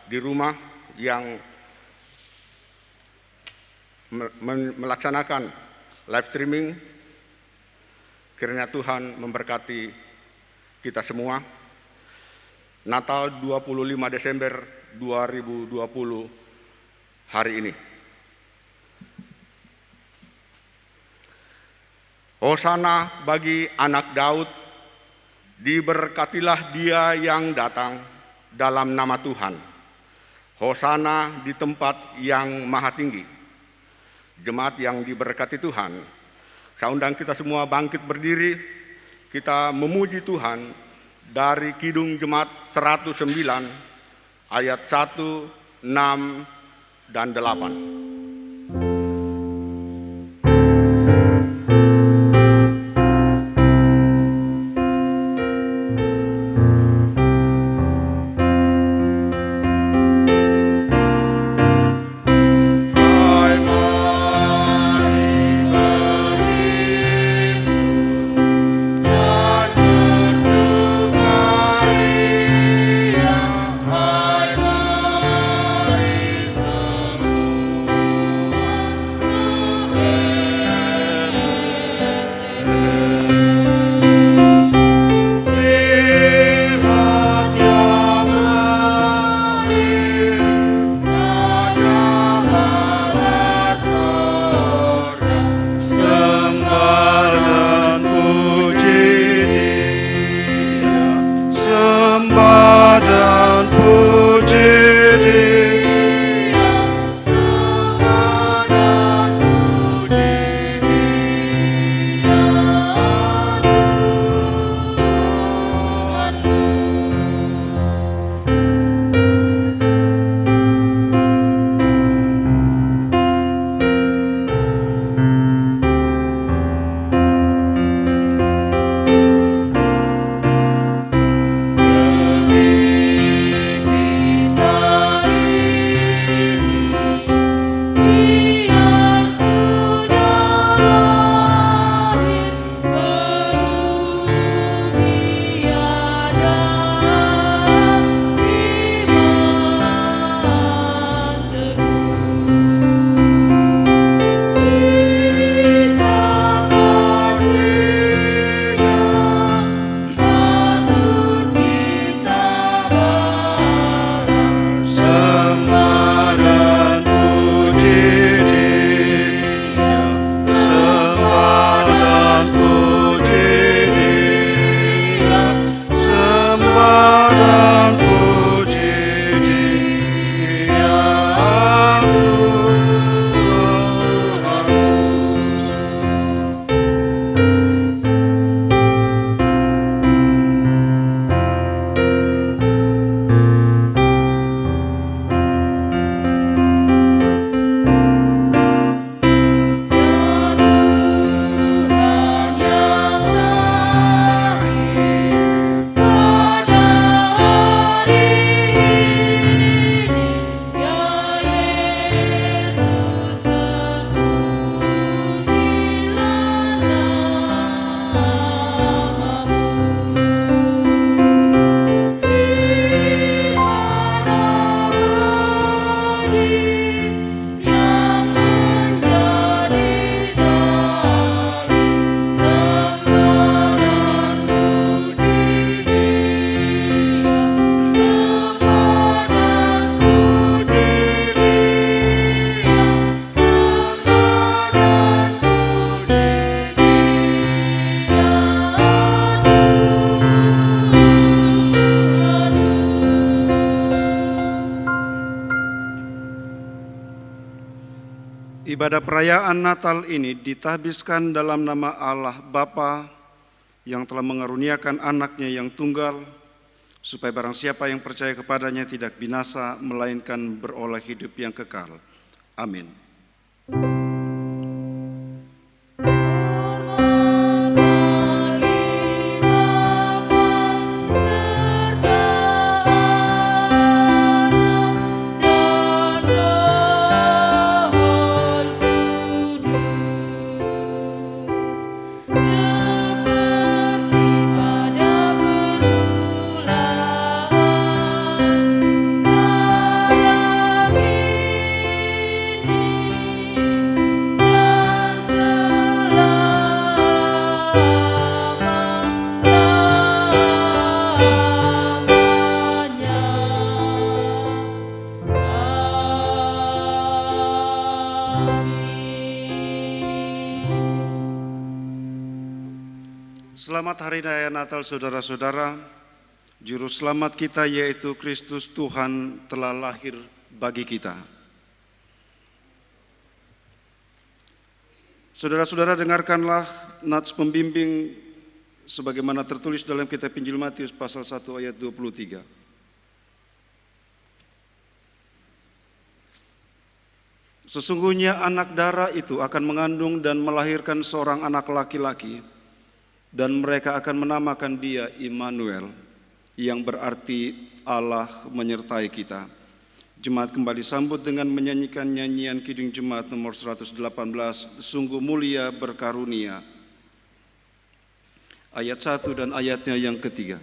di rumah yang melaksanakan live streaming, kiranya Tuhan memberkati kita semua. Natal 25 Desember 2020 hari ini. Hosana bagi anak Daud, diberkatilah dia yang datang dalam nama Tuhan. Hosana di tempat yang maha tinggi. Jemaat yang diberkati Tuhan, saya undang kita semua bangkit berdiri, kita memuji Tuhan dari Kidung Jemaat 109 ayat 1, 6, dan 8. Ibadah perayaan Natal ini ditahbiskan dalam nama Allah Bapa yang telah mengaruniakan anaknya yang tunggal, supaya barang siapa yang percaya kepadanya tidak binasa, melainkan beroleh hidup yang kekal. Amin. Seperti pada permulaan, Selamat Hari Raya Natal saudara-saudara. Juru selamat kita yaitu Kristus Tuhan telah lahir bagi kita. Saudara-saudara, dengarkanlah nats pembimbing sebagaimana tertulis dalam kitab Injil Matius pasal 1 ayat 23. Sesungguhnya anak darah itu akan mengandung dan melahirkan seorang anak laki-laki, dan mereka akan menamakan dia Immanuel, yang berarti Allah menyertai kita. Jemaat kembali sambut dengan menyanyikan nyanyian Kidung Jemaat nomor 118, Sungguh Mulia Berkarunia. Ayat 1 dan ayatnya yang ketiga.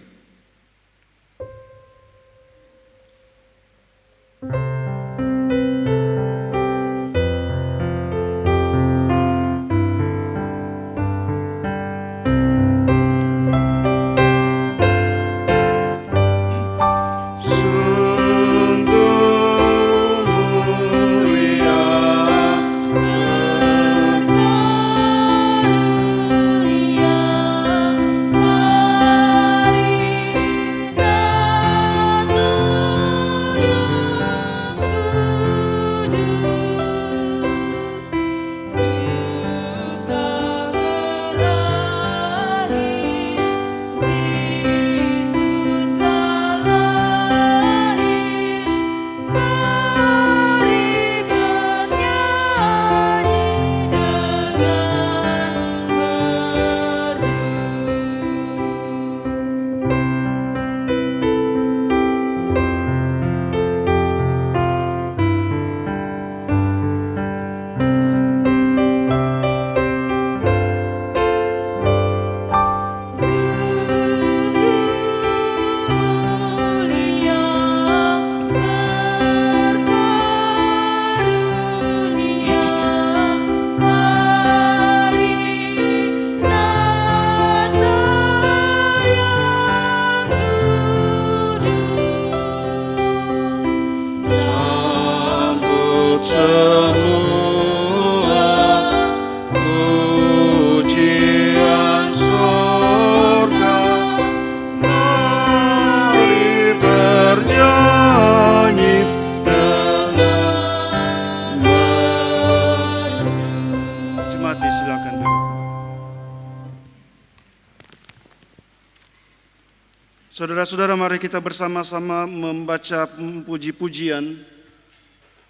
Saudara-saudara, mari kita bersama-sama membaca puji-pujian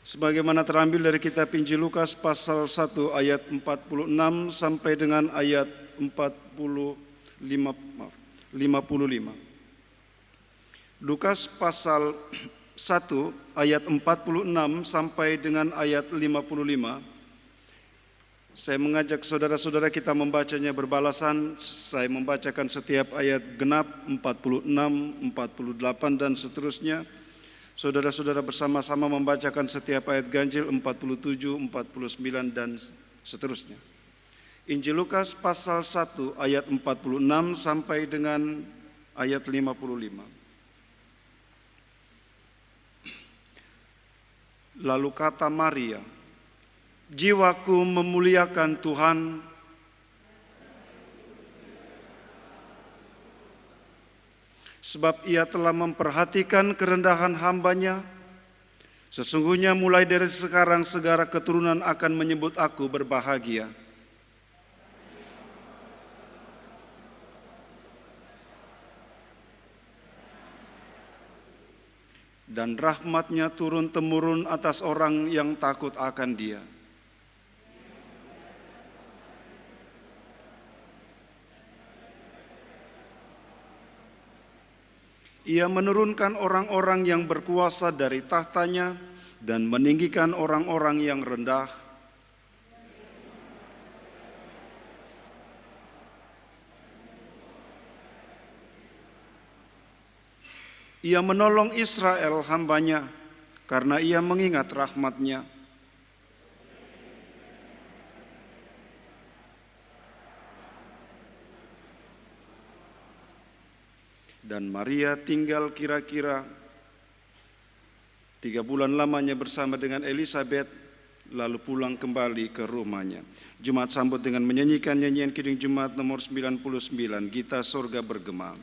sebagaimana terambil dari kitab Injil Lukas pasal 1 ayat 46 sampai dengan ayat 55. Lukas pasal 1 ayat 46 sampai dengan ayat 55. Saya mengajak saudara-saudara kita membacanya berbalasan. Saya membacakan setiap ayat genap 46, 48 dan seterusnya. Saudara-saudara bersama-sama membacakan setiap ayat ganjil 47, 49 dan seterusnya. Injil Lukas pasal 1 ayat 46 sampai dengan ayat 55. Lalu kata Maria, jiwaku memuliakan Tuhan, sebab Ia telah memperhatikan kerendahan hamba-Nya. Sesungguhnya mulai dari sekarang segala keturunan akan menyebut aku berbahagia. Dan rahmat-Nya turun-temurun atas orang yang takut akan Dia. Ia menurunkan orang-orang yang berkuasa dari tahtanya dan meninggikan orang-orang yang rendah. Ia menolong Israel hamba-Nya karena Ia mengingat rahmat-Nya. Dan Maria tinggal kira-kira 3 bulan lamanya bersama dengan Elisabet, lalu pulang kembali ke rumahnya. Jemaat sambut dengan menyanyikan nyanyian Kidung Jemaat nomor 99, Gita Sorga Bergema.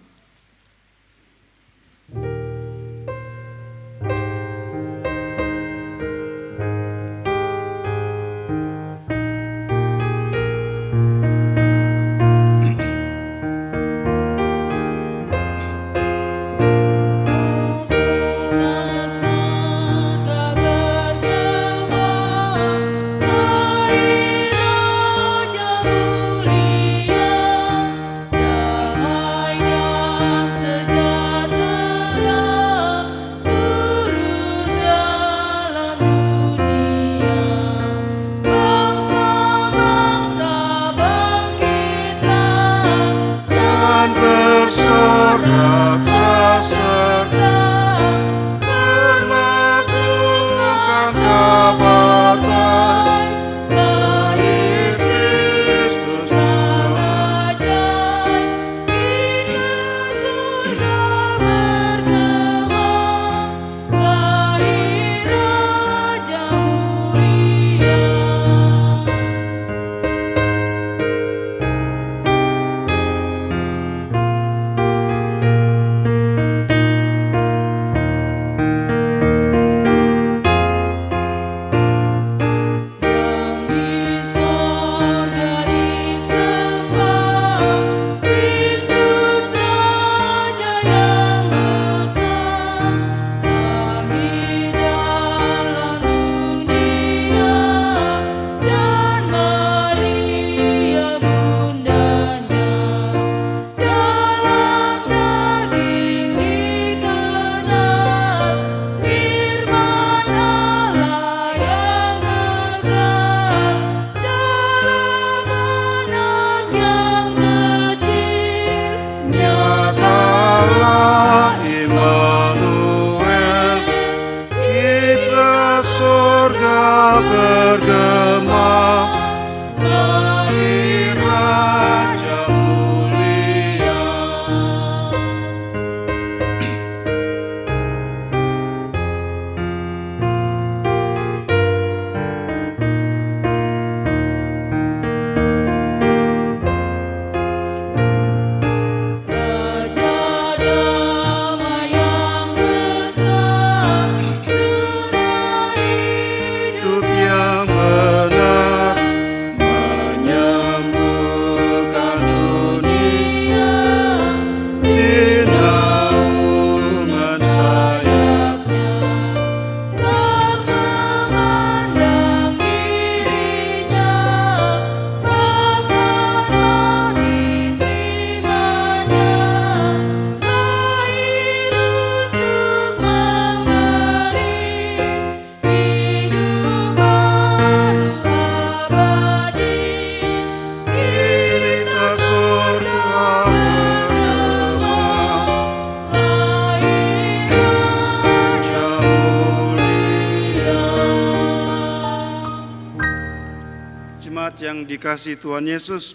Yang dikasihi Tuhan Yesus,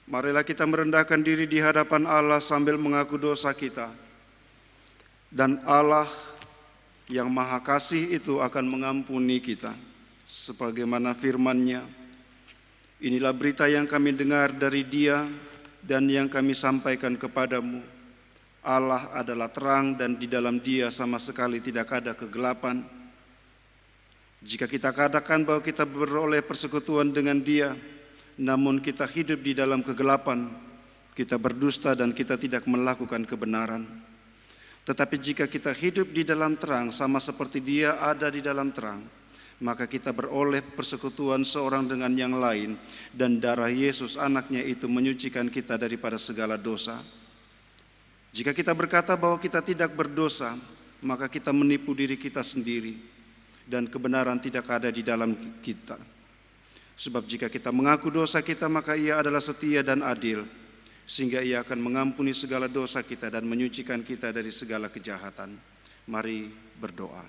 marilah kita merendahkan diri di hadapan Allah sambil mengaku dosa kita. Dan Allah yang Maha Kasih itu akan mengampuni kita. Sebagaimana firman-Nya, inilah berita yang kami dengar dari Dia dan yang kami sampaikan kepadamu. Allah adalah terang dan di dalam Dia sama sekali tidak ada kegelapan. Jika kita katakan bahwa kita beroleh persekutuan dengan Dia, namun kita hidup di dalam kegelapan, kita berdusta dan kita tidak melakukan kebenaran. Tetapi jika kita hidup di dalam terang sama seperti Dia ada di dalam terang, maka kita beroleh persekutuan seorang dengan yang lain, dan darah Yesus anaknya itu menyucikan kita daripada segala dosa. Jika kita berkata bahwa kita tidak berdosa, maka kita menipu diri kita sendiri, dan kebenaran tidak ada di dalam kita. Sebab jika kita mengaku dosa kita, maka Ia adalah setia dan adil, sehingga Ia akan mengampuni segala dosa kita dan menyucikan kita dari segala kejahatan. Mari berdoa.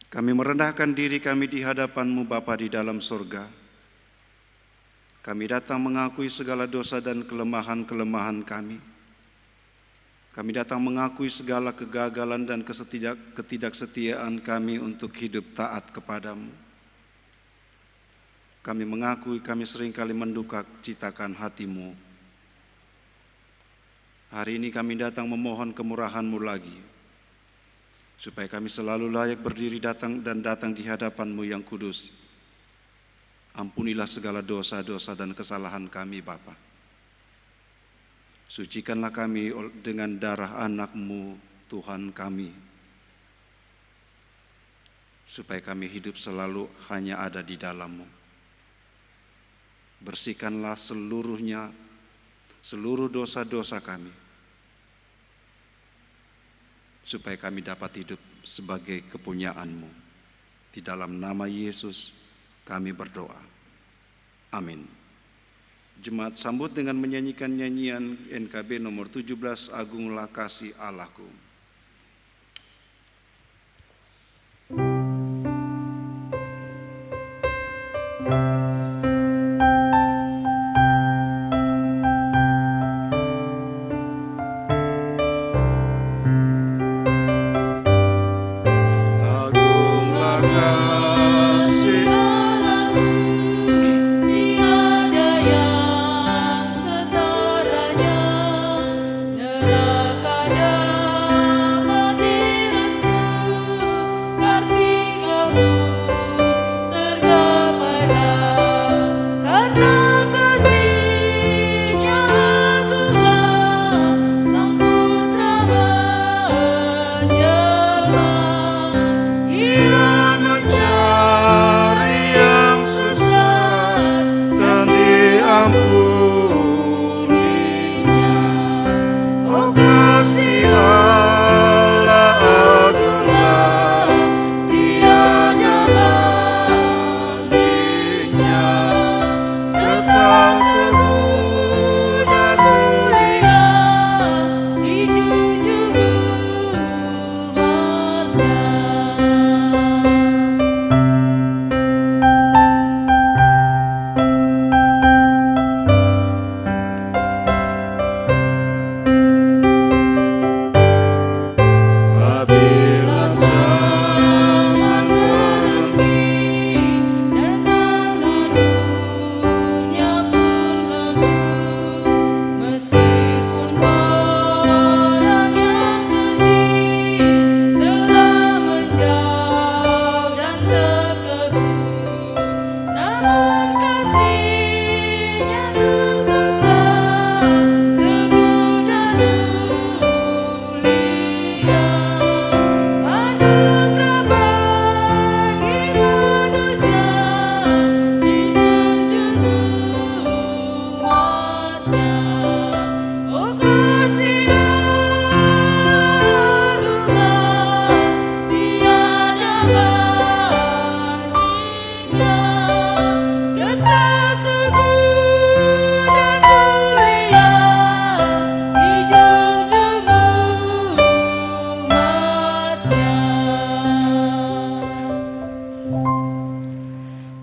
Kami merendahkan diri kami di hadapan-Mu Bapa di dalam surga. Kami datang mengakui segala dosa dan kelemahan-kelemahan kami. Kami datang mengakui segala kegagalan dan ketidaksetiaan kami untuk hidup taat kepadamu. Kami mengakui kami seringkali menduka citakan hatimu. Hari ini kami datang memohon kemurahan-Mu lagi, supaya kami selalu layak berdiri datang di hadapan-Mu yang kudus. Ampunilah segala dosa-dosa dan kesalahan kami, Bapa. Sucikanlah kami dengan darah anak-Mu, Tuhan kami, supaya kami hidup selalu hanya ada di dalam-Mu. Bersihkanlah seluruh dosa-dosa kami, supaya kami dapat hidup sebagai kepunyaan-Mu. Di dalam nama Yesus kami berdoa. Amin. Jemaat sambut dengan menyanyikan nyanyian NKB nomor 17, Agunglah Kasih Allahku.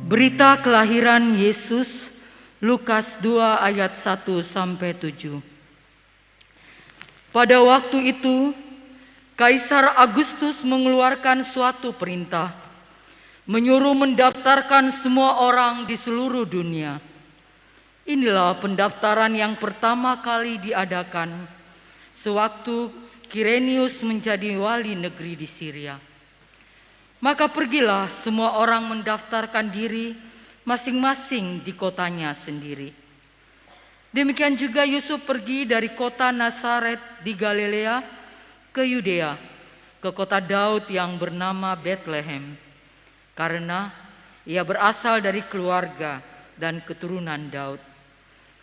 Berita kelahiran Yesus, Lukas 2 ayat 1-7. Pada waktu itu, Kaisar Agustus mengeluarkan suatu perintah, menyuruh mendaftarkan semua orang di seluruh dunia. Inilah pendaftaran yang pertama kali diadakan sewaktu Kirenius menjadi wali negeri di Syria. Maka pergilah semua orang mendaftarkan diri masing-masing di kotanya sendiri. Demikian juga Yusuf pergi dari kota Nazaret di Galilea ke Yudea, ke kota Daud yang bernama Betlehem, karena ia berasal dari keluarga dan keturunan Daud,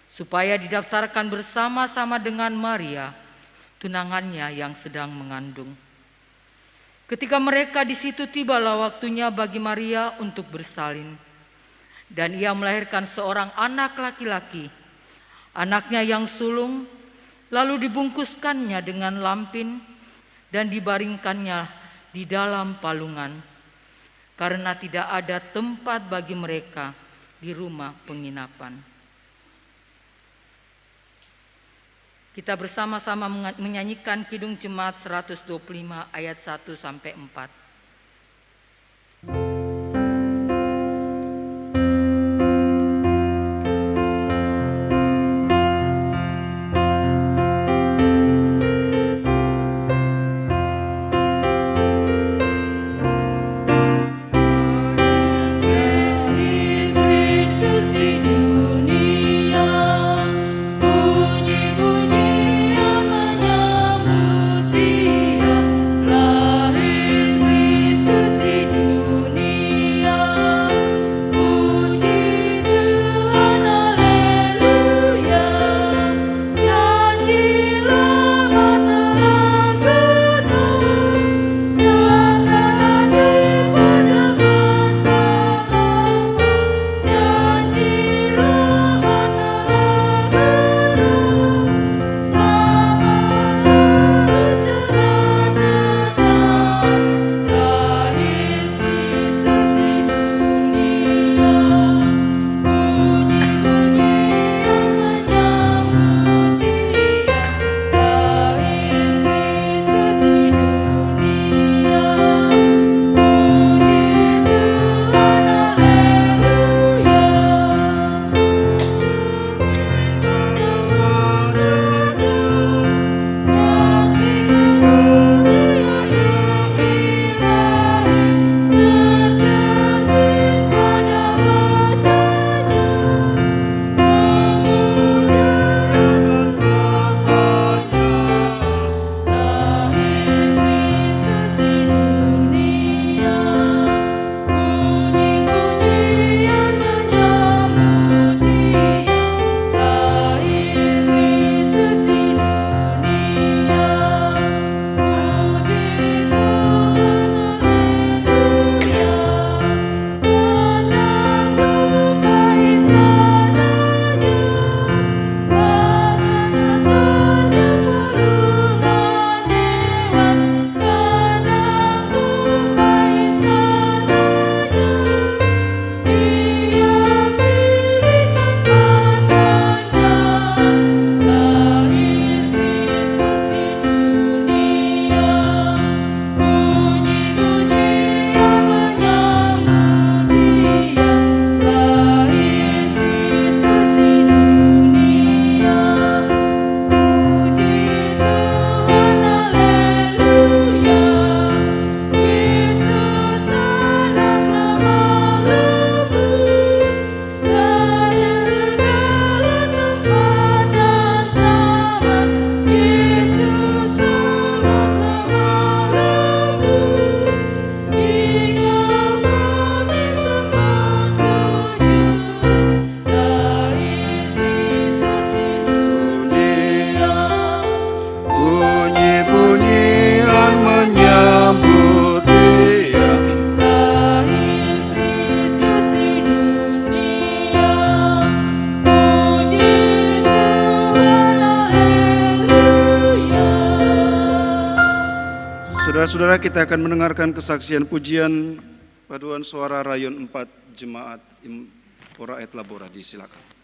supaya didaftarkan bersama-sama dengan Maria, tunangannya yang sedang mengandung. Ketika mereka di situ, tibalah waktunya bagi Maria untuk bersalin, dan ia melahirkan seorang anak laki-laki, anaknya yang sulung, lalu dibungkuskannya dengan lampin dan dibaringkannya di dalam palungan, karena tidak ada tempat bagi mereka di rumah penginapan. Kita bersama-sama menyanyikan Kidung Jemaat 125 ayat 1 sampai 4. Saudara-saudara, kita akan mendengarkan kesaksian pujian paduan suara Rayon 4 Jemaat Impora et Labora. Disilakan.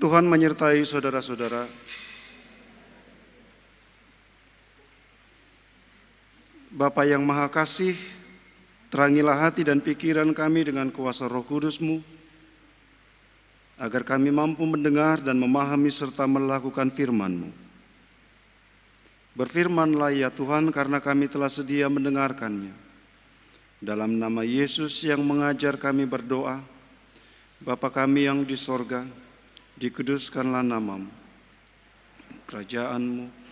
Tuhan menyertai saudara-saudara. Bapa yang Maha Kasih, terangilah hati dan pikiran kami dengan kuasa Roh Kudus-Mu, agar kami mampu mendengar dan memahami serta melakukan firman-Mu. Berfirmanlah ya Tuhan, karena kami telah sedia mendengarkannya. Dalam nama Yesus yang mengajar kami berdoa, Bapa kami yang di sorga, dikuduskanlah nama-Mu, kerajaan-Mu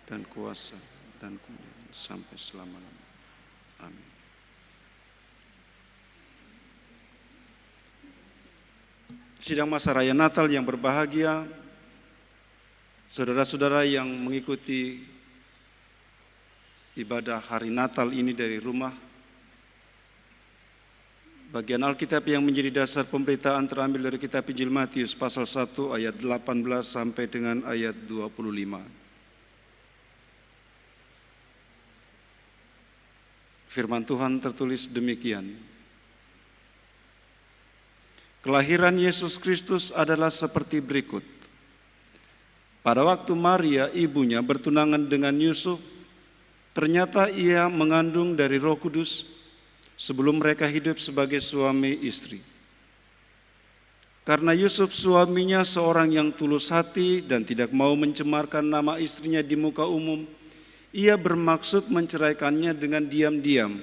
dan kuasa dan kemuliaan sampai selama-lamanya. Amin. Sidang masa raya Natal yang berbahagia, saudara-saudara yang mengikuti ibadah hari Natal ini dari rumah, bagian Alkitab yang menjadi dasar pemberitaan terambil dari kitab Injil Matius pasal 1 ayat 18 sampai dengan ayat 25. Firman Tuhan tertulis demikian. Kelahiran Yesus Kristus adalah seperti berikut. Pada waktu Maria, ibunya, bertunangan dengan Yusuf, ternyata ia mengandung dari Roh Kudus sebelum mereka hidup sebagai suami istri. Karena Yusuf suaminya seorang yang tulus hati dan tidak mau mencemarkan nama istrinya di muka umum, ia bermaksud menceraikannya dengan diam-diam.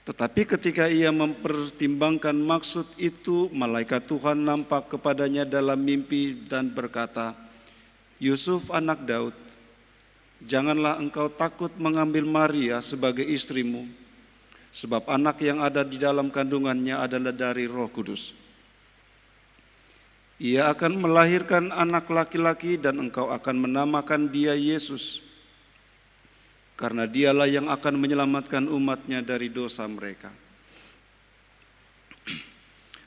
Tetapi ketika ia mempertimbangkan maksud itu, malaikat Tuhan nampak kepadanya dalam mimpi dan berkata, "Yusuf anak Daud, janganlah engkau takut mengambil Maria sebagai istrimu, sebab anak yang ada di dalam kandungannya adalah dari Roh Kudus. Ia akan melahirkan anak laki-laki dan engkau akan menamakan dia Yesus, karena dialah yang akan menyelamatkan umatnya dari dosa mereka."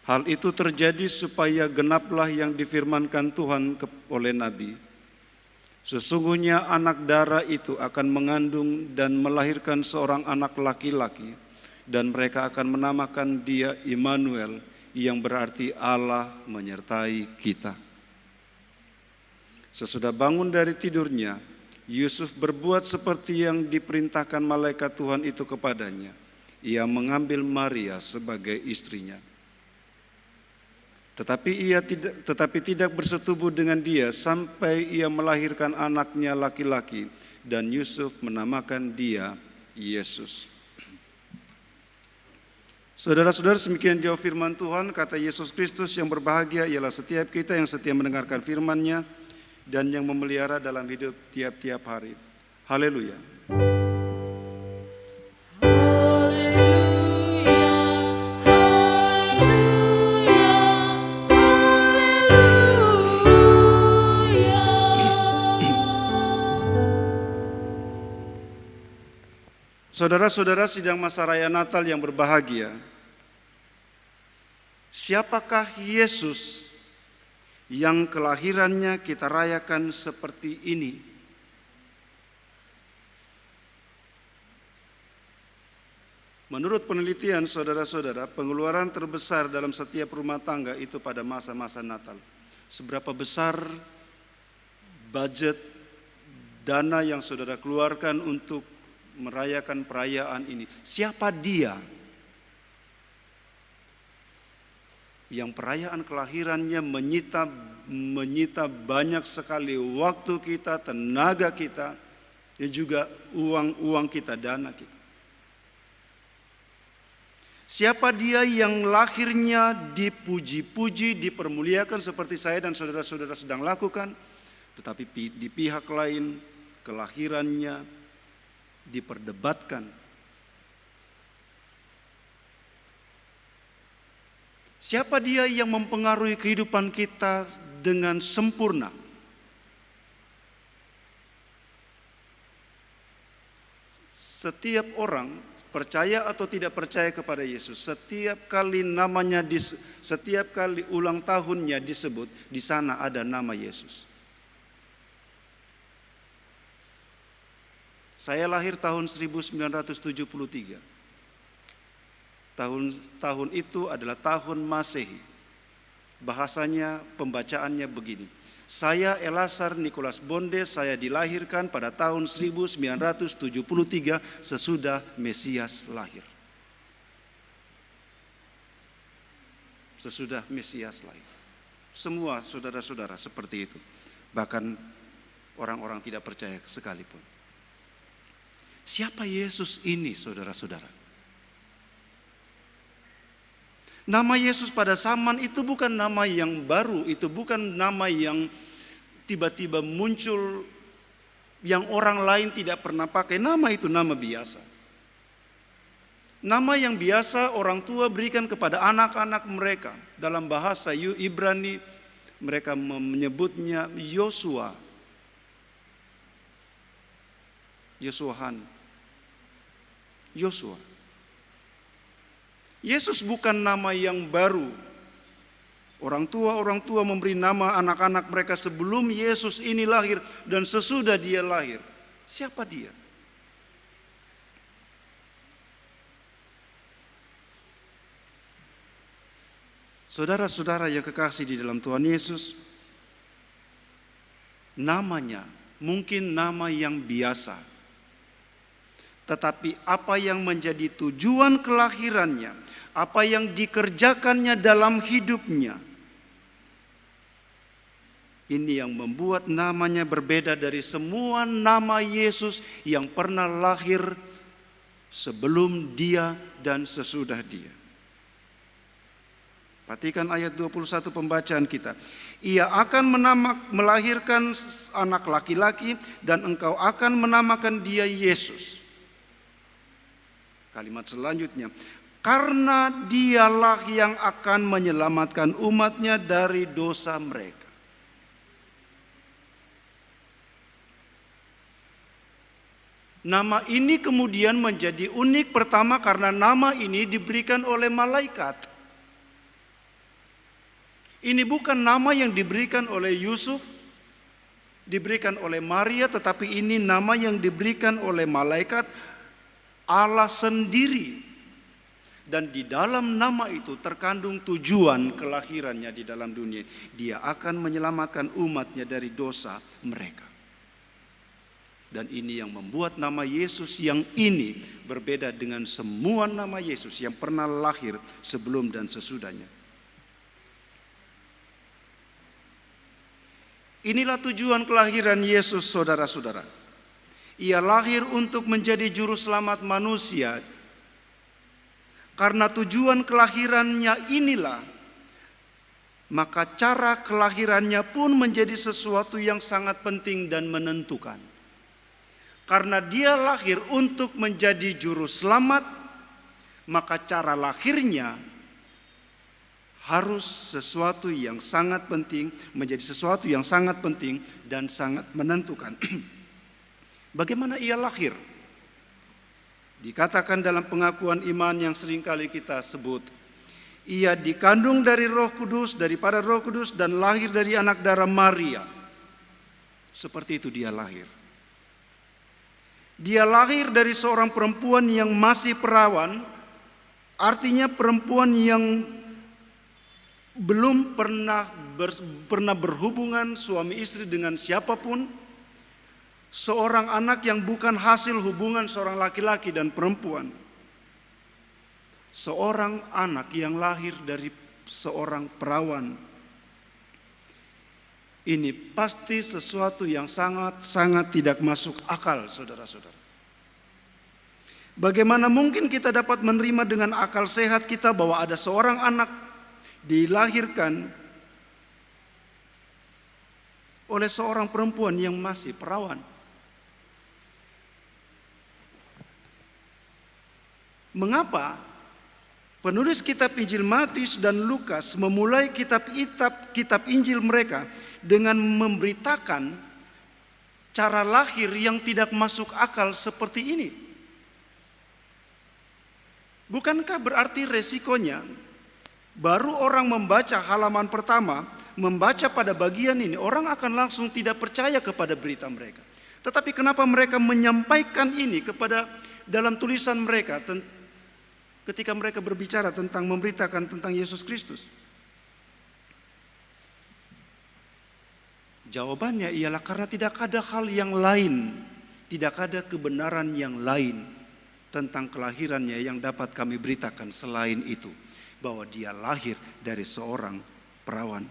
Hal itu terjadi supaya genaplah yang difirmankan Tuhan oleh Nabi. Sesungguhnya anak darah itu akan mengandung dan melahirkan seorang anak laki-laki, dan mereka akan menamakan dia Immanuel, yang berarti Allah menyertai kita. Sesudah bangun dari tidurnya, Yusuf berbuat seperti yang diperintahkan malaikat Tuhan itu kepadanya. Ia mengambil Maria sebagai istrinya. Tetapi tidak bersetubuh dengan dia sampai ia melahirkan anaknya laki-laki, dan Yusuf menamakan dia Yesus. Saudara-saudara, semikian jauh firman Tuhan. Kata Yesus Kristus yang berbahagia ialah setiap kita yang setia mendengarkan firman-Nya dan yang memelihara dalam hidup tiap-tiap hari. Haleluya. Saudara-saudara, sidang masa raya Natal yang berbahagia, siapakah Yesus yang kelahirannya kita rayakan seperti ini? Menurut penelitian saudara-saudara, pengeluaran terbesar dalam setiap rumah tangga itu pada masa-masa Natal. Seberapa besar budget dana yang saudara keluarkan untuk merayakan perayaan ini? Siapa dia yang perayaan kelahirannya menyita banyak sekali waktu kita, tenaga kita, dan juga uang kita, dana kita? Siapa dia yang lahirnya dipuji-puji, dipermuliakan seperti saya dan saudara-saudara sedang lakukan, tetapi di pihak lain kelahirannya diperdebatkan? Siapa dia yang mempengaruhi kehidupan kita dengan sempurna? setiap orang percaya atau tidak percaya kepada Yesus, setiap kali namanya setiap kali ulang tahunnya disebut, di sana ada nama Yesus. Saya lahir tahun 1973. Tahun itu adalah tahun Masehi. Bahasanya, pembacaannya begini. Saya Elasar Nicholas Bonde, saya dilahirkan pada tahun 1973 sesudah Mesias lahir. Sesudah Mesias lahir. Semua saudara-saudara seperti itu. Bahkan orang-orang tidak percaya sekalipun. Siapa Yesus ini, saudara-saudara? Nama Yesus pada zaman itu bukan nama yang baru, itu bukan nama yang tiba-tiba muncul yang orang lain tidak pernah pakai. Nama itu nama biasa. Nama yang biasa orang tua berikan kepada anak-anak mereka. Dalam bahasa Ibrani mereka menyebutnya Yosua. Yosuahan. Yosua. Yesus bukan nama yang baru. Orang tua memberi nama anak-anak mereka sebelum Yesus ini lahir dan sesudah dia lahir. Siapa dia? Saudara-saudara yang kekasih di dalam Tuhan Yesus, namanya mungkin nama yang biasa. Tetapi apa yang menjadi tujuan kelahirannya, apa yang dikerjakannya dalam hidupnya, ini yang membuat namanya berbeda dari semua nama Yesus yang pernah lahir sebelum dia dan sesudah dia. Perhatikan ayat 21 pembacaan kita. Ia akan melahirkan anak laki-laki dan engkau akan menamakan dia Yesus. Kalimat selanjutnya, karena dialah yang akan menyelamatkan umatnya dari dosa mereka. Nama ini kemudian menjadi unik pertama karena nama ini diberikan oleh malaikat. Ini bukan nama yang diberikan oleh Yusuf, diberikan oleh Maria, tetapi ini nama yang diberikan oleh malaikat Allah sendiri. Dan di dalam nama itu terkandung tujuan kelahirannya di dalam dunia. Dia akan menyelamatkan umatnya dari dosa mereka. Dan ini yang membuat nama Yesus yang ini berbeda dengan semua nama Yesus yang pernah lahir sebelum dan sesudahnya. Inilah tujuan kelahiran Yesus, saudara-saudara. Ia lahir untuk menjadi juru selamat manusia. Karena tujuan kelahirannya inilah, maka cara kelahirannya pun menjadi sesuatu yang sangat penting dan menentukan. Karena dia lahir untuk menjadi juru selamat, maka cara lahirnya harus sesuatu yang sangat penting, menjadi sesuatu yang sangat penting dan sangat menentukan. Bagaimana ia lahir? Dikatakan dalam pengakuan iman yang seringkali kita sebut, ia dikandung dari Roh Kudus, daripada Roh Kudus, dan lahir dari anak darah Maria. Seperti itu dia lahir. Dia lahir dari seorang perempuan yang masih perawan, artinya perempuan yang belum pernah berhubungan suami istri dengan siapapun. Seorang anak yang bukan hasil hubungan seorang laki-laki dan perempuan. Seorang anak yang lahir dari seorang perawan. Ini pasti sesuatu yang sangat-sangat tidak masuk akal, saudara-saudara. Bagaimana mungkin kita dapat menerima dengan akal sehat kita bahwa ada seorang anak dilahirkan oleh seorang perempuan yang masih perawan? Mengapa penulis kitab Injil Matius dan Lukas memulai kitab Injil mereka dengan memberitakan cara lahir yang tidak masuk akal seperti ini? Bukankah berarti resikonya baru orang membaca halaman pertama, membaca pada bagian ini, orang akan langsung tidak percaya kepada berita mereka. Tetapi kenapa mereka menyampaikan ini kepada dalam tulisan mereka ketika mereka berbicara tentang memberitakan tentang Yesus Kristus? Jawabannya ialah karena tidak ada hal yang lain, tidak ada kebenaran yang lain tentang kelahirannya yang dapat kami beritakan selain itu, bahwa dia lahir dari seorang perawan.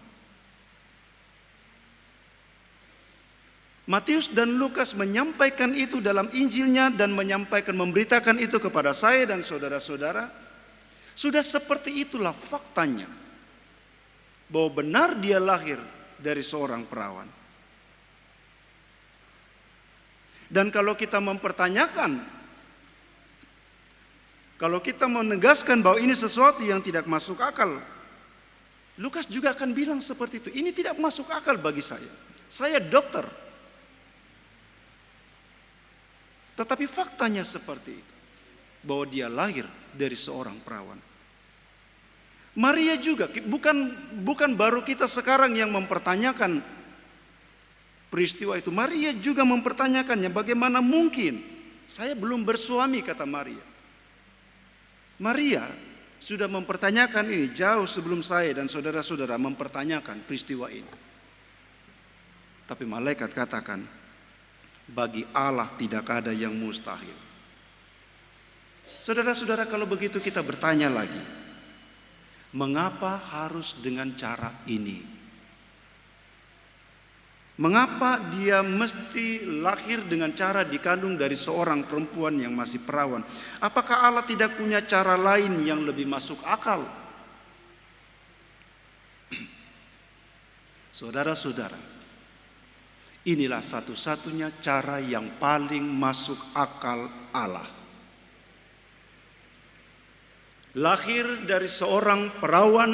Matius dan Lukas menyampaikan itu dalam Injilnya dan menyampaikan, memberitakan itu kepada saya dan saudara-saudara. Sudah seperti itulah faktanya, bahwa benar dia lahir dari seorang perawan. Dan kalau kita mempertanyakan, kalau kita menegaskan bahwa ini sesuatu yang tidak masuk akal, Lukas juga akan bilang seperti itu. Ini tidak masuk akal bagi saya. Saya dokter. Tetapi faktanya seperti itu, bahwa dia lahir dari seorang perawan. Maria juga, bukan baru kita sekarang yang mempertanyakan peristiwa itu. Maria juga mempertanyakannya, bagaimana mungkin saya belum bersuami, kata Maria. Maria sudah mempertanyakan ini jauh sebelum saya dan saudara-saudara mempertanyakan peristiwa ini. Tapi malaikat katakan, bagi Allah tidak ada yang mustahil. Saudara-saudara, kalau begitu kita bertanya lagi, mengapa harus dengan cara ini? Mengapa dia mesti lahir dengan cara dikandung dari seorang perempuan yang masih perawan? Apakah Allah tidak punya cara lain yang lebih masuk akal? Saudara-saudara, inilah satu-satunya cara yang paling masuk akal Allah. Lahir dari seorang perawan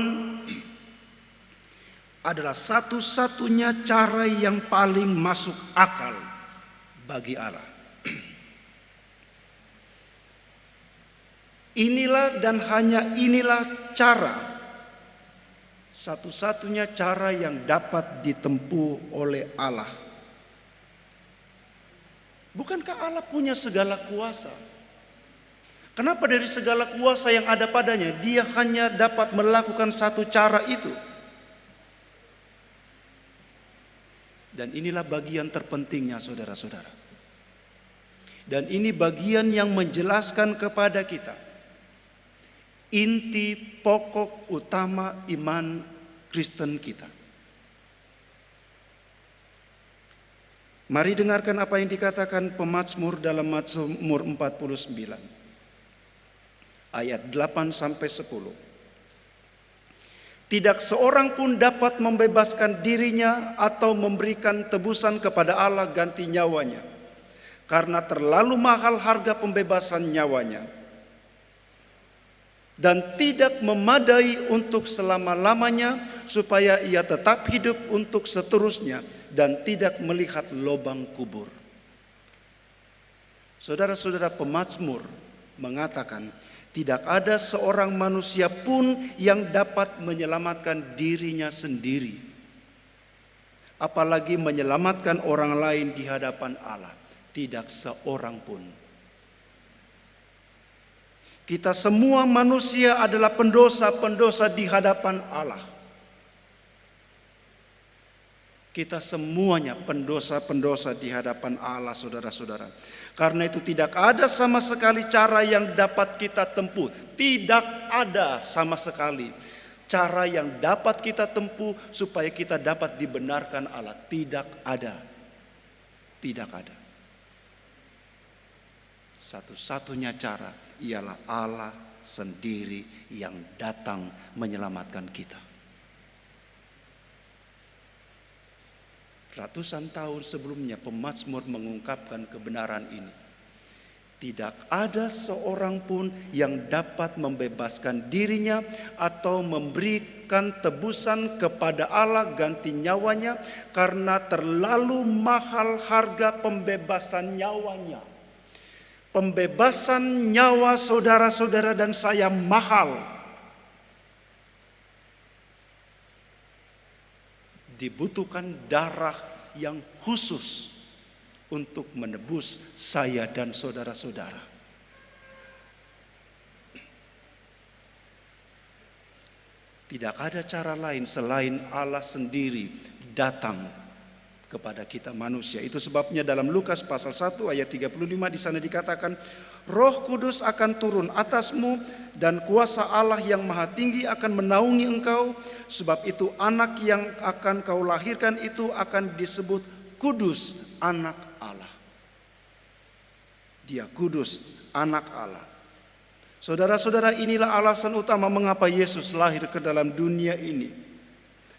adalah satu-satunya cara yang paling masuk akal bagi Allah. Inilah dan hanya inilah cara, satu-satunya cara yang dapat ditempuh oleh Allah. Bukankah Allah punya segala kuasa? Kenapa dari segala kuasa yang ada padanya, dia hanya dapat melakukan satu cara itu? Dan inilah bagian terpentingnya, saudara-saudara. Dan ini bagian yang menjelaskan kepada kita inti pokok utama iman Kristen kita. Mari dengarkan apa yang dikatakan pemazmur dalam Mazmur 49 ayat 8 sampai 10. Tidak seorang pun dapat membebaskan dirinya atau memberikan tebusan kepada Allah ganti nyawanya, karena terlalu mahal harga pembebasan nyawanya, dan tidak memadai untuk selama-lamanya, supaya ia tetap hidup untuk seterusnya dan tidak melihat lubang kubur. Saudara-saudara, pemazmur mengatakan tidak ada seorang manusia pun yang dapat menyelamatkan dirinya sendiri, apalagi menyelamatkan orang lain di hadapan Allah. Tidak seorang pun. Kita semua manusia adalah pendosa-pendosa di hadapan Allah. Kita semuanya pendosa-pendosa di hadapan Allah, saudara-saudara. Karena itu tidak ada sama sekali cara yang dapat kita tempuh. Tidak ada sama sekali cara yang dapat kita tempuh supaya kita dapat dibenarkan Allah. Tidak ada. Tidak ada. Satu-satunya cara ialah Allah sendiri yang datang menyelamatkan kita. Ratusan tahun sebelumnya pemazmur mengungkapkan kebenaran ini. Tidak ada seorang pun yang dapat membebaskan dirinya atau memberikan tebusan kepada Allah ganti nyawanya, karena terlalu mahal harga pembebasan nyawanya. Pembebasan nyawa saudara-saudara dan saya mahal. Dibutuhkan darah yang khusus untuk menebus saya dan saudara-saudara. Tidak ada cara lain selain Allah sendiri datang kepada kita manusia. Itu sebabnya dalam Lukas pasal 1 ayat 35 di sana dikatakan, Roh Kudus akan turun atasmu dan kuasa Allah yang Maha Tinggi akan menaungi engkau. Sebab itu anak yang akan kau lahirkan itu akan disebut kudus, anak Allah. Dia kudus, anak Allah. Saudara-saudara, inilah alasan utama mengapa Yesus lahir ke dalam dunia ini.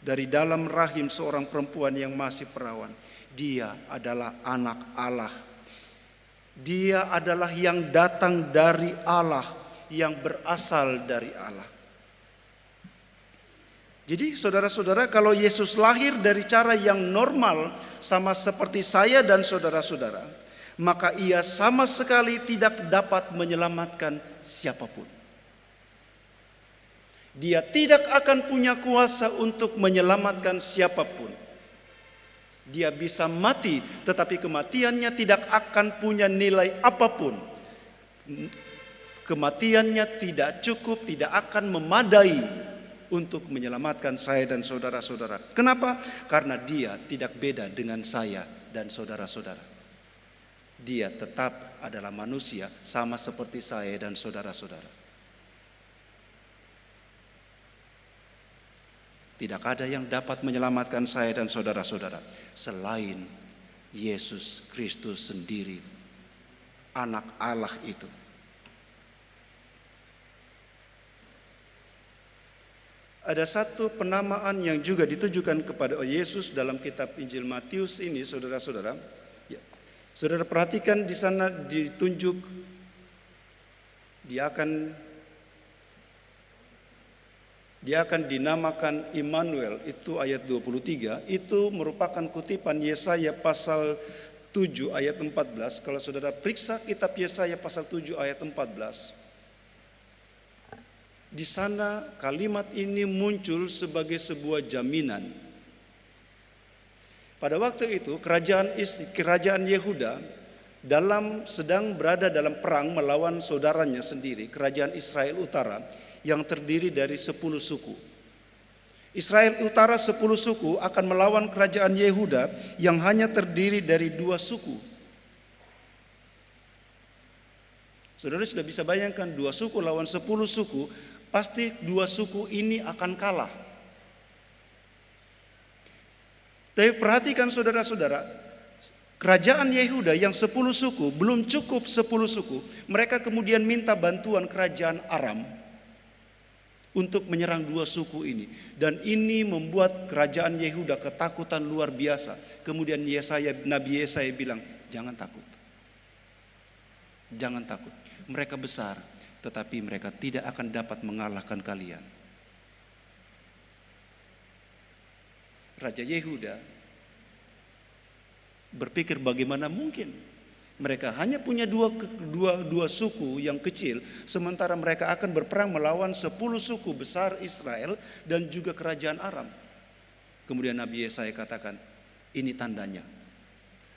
Dari dalam rahim seorang perempuan yang masih perawan. Dia adalah anak Allah. Dia adalah yang datang dari Allah, yang berasal dari Allah. Jadi saudara-saudara, kalau Yesus lahir dari cara yang normal, sama seperti saya dan saudara-saudara, maka ia sama sekali tidak dapat menyelamatkan siapapun. Dia tidak akan punya kuasa untuk menyelamatkan siapapun. Dia bisa mati, tetapi kematiannya tidak akan punya nilai apapun. Kematiannya tidak cukup, tidak akan memadai untuk menyelamatkan saya dan saudara-saudara. Kenapa? Karena dia tidak beda dengan saya dan saudara-saudara. Dia tetap adalah manusia sama seperti saya dan saudara-saudara. Tidak ada yang dapat menyelamatkan saya dan saudara-saudara selain Yesus Kristus sendiri, anak Allah itu. Ada satu penamaan yang juga ditujukan kepada Yesus dalam kitab Injil Matius ini, saudara-saudara. Saudara perhatikan di sana ditunjuk dia akan dinamakan Immanuel, itu ayat 23. Itu merupakan kutipan Yesaya pasal 7 ayat 14. Kalau saudara periksa kitab Yesaya pasal 7 ayat 14, di sana kalimat ini muncul sebagai sebuah jaminan. Pada waktu itu kerajaan Yehuda sedang berada dalam perang melawan saudaranya sendiri, kerajaan Israel Utara yang terdiri dari 10 suku. Israel Utara 10 suku akan melawan kerajaan Yehuda yang hanya terdiri dari 2 suku. Saudara sudah bisa bayangkan 2 suku lawan 10 suku, pasti 2 suku ini akan kalah. Tapi perhatikan saudara-saudara, kerajaan Yehuda yang 10 suku belum cukup 10 suku. Mereka kemudian minta bantuan kerajaan Aram untuk menyerang 2 suku ini. Dan ini membuat kerajaan Yehuda ketakutan luar biasa. Kemudian Nabi Yesaya bilang, jangan takut. Jangan takut. Mereka besar, tetapi mereka tidak akan dapat mengalahkan kalian. Raja Yehuda berpikir bagaimana mungkin mereka hanya punya dua suku yang kecil, sementara mereka akan berperang melawan 10 suku besar Israel dan juga kerajaan Aram. Kemudian Nabi Yesaya katakan, ini tandanya.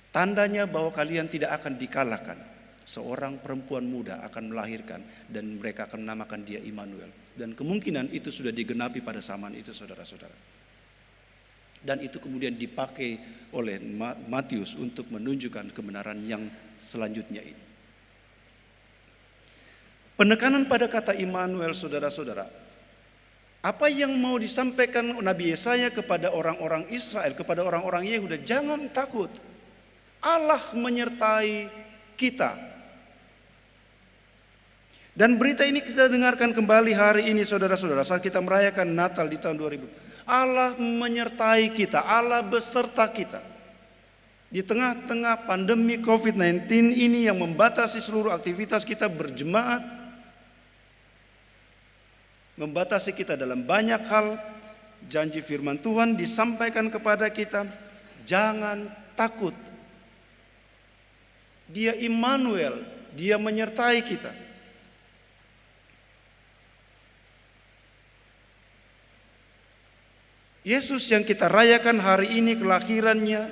Tandanya bahwa kalian tidak akan dikalahkan. Seorang perempuan muda akan melahirkan dan mereka akan menamakan dia Immanuel. Dan kemungkinan itu sudah digenapi pada zaman itu, saudara-saudara. Dan itu kemudian dipakai oleh Matius untuk menunjukkan kebenaran yang selanjutnya ini. Penekanan pada kata Immanuel, saudara-saudara. Apa yang mau disampaikan Nabi Yesaya kepada orang-orang Israel, kepada orang-orang Yehuda, jangan takut. Allah menyertai kita. Dan berita ini kita dengarkan kembali hari ini, saudara-saudara, saat kita merayakan Natal di tahun 2000. Allah menyertai kita, Allah beserta kita. Di tengah-tengah pandemi COVID-19 ini yang membatasi seluruh aktivitas kita berjemaat, membatasi kita dalam banyak hal, janji firman Tuhan disampaikan kepada kita, jangan takut. Dia Immanuel, Dia menyertai kita. Yesus yang kita rayakan hari ini kelahirannya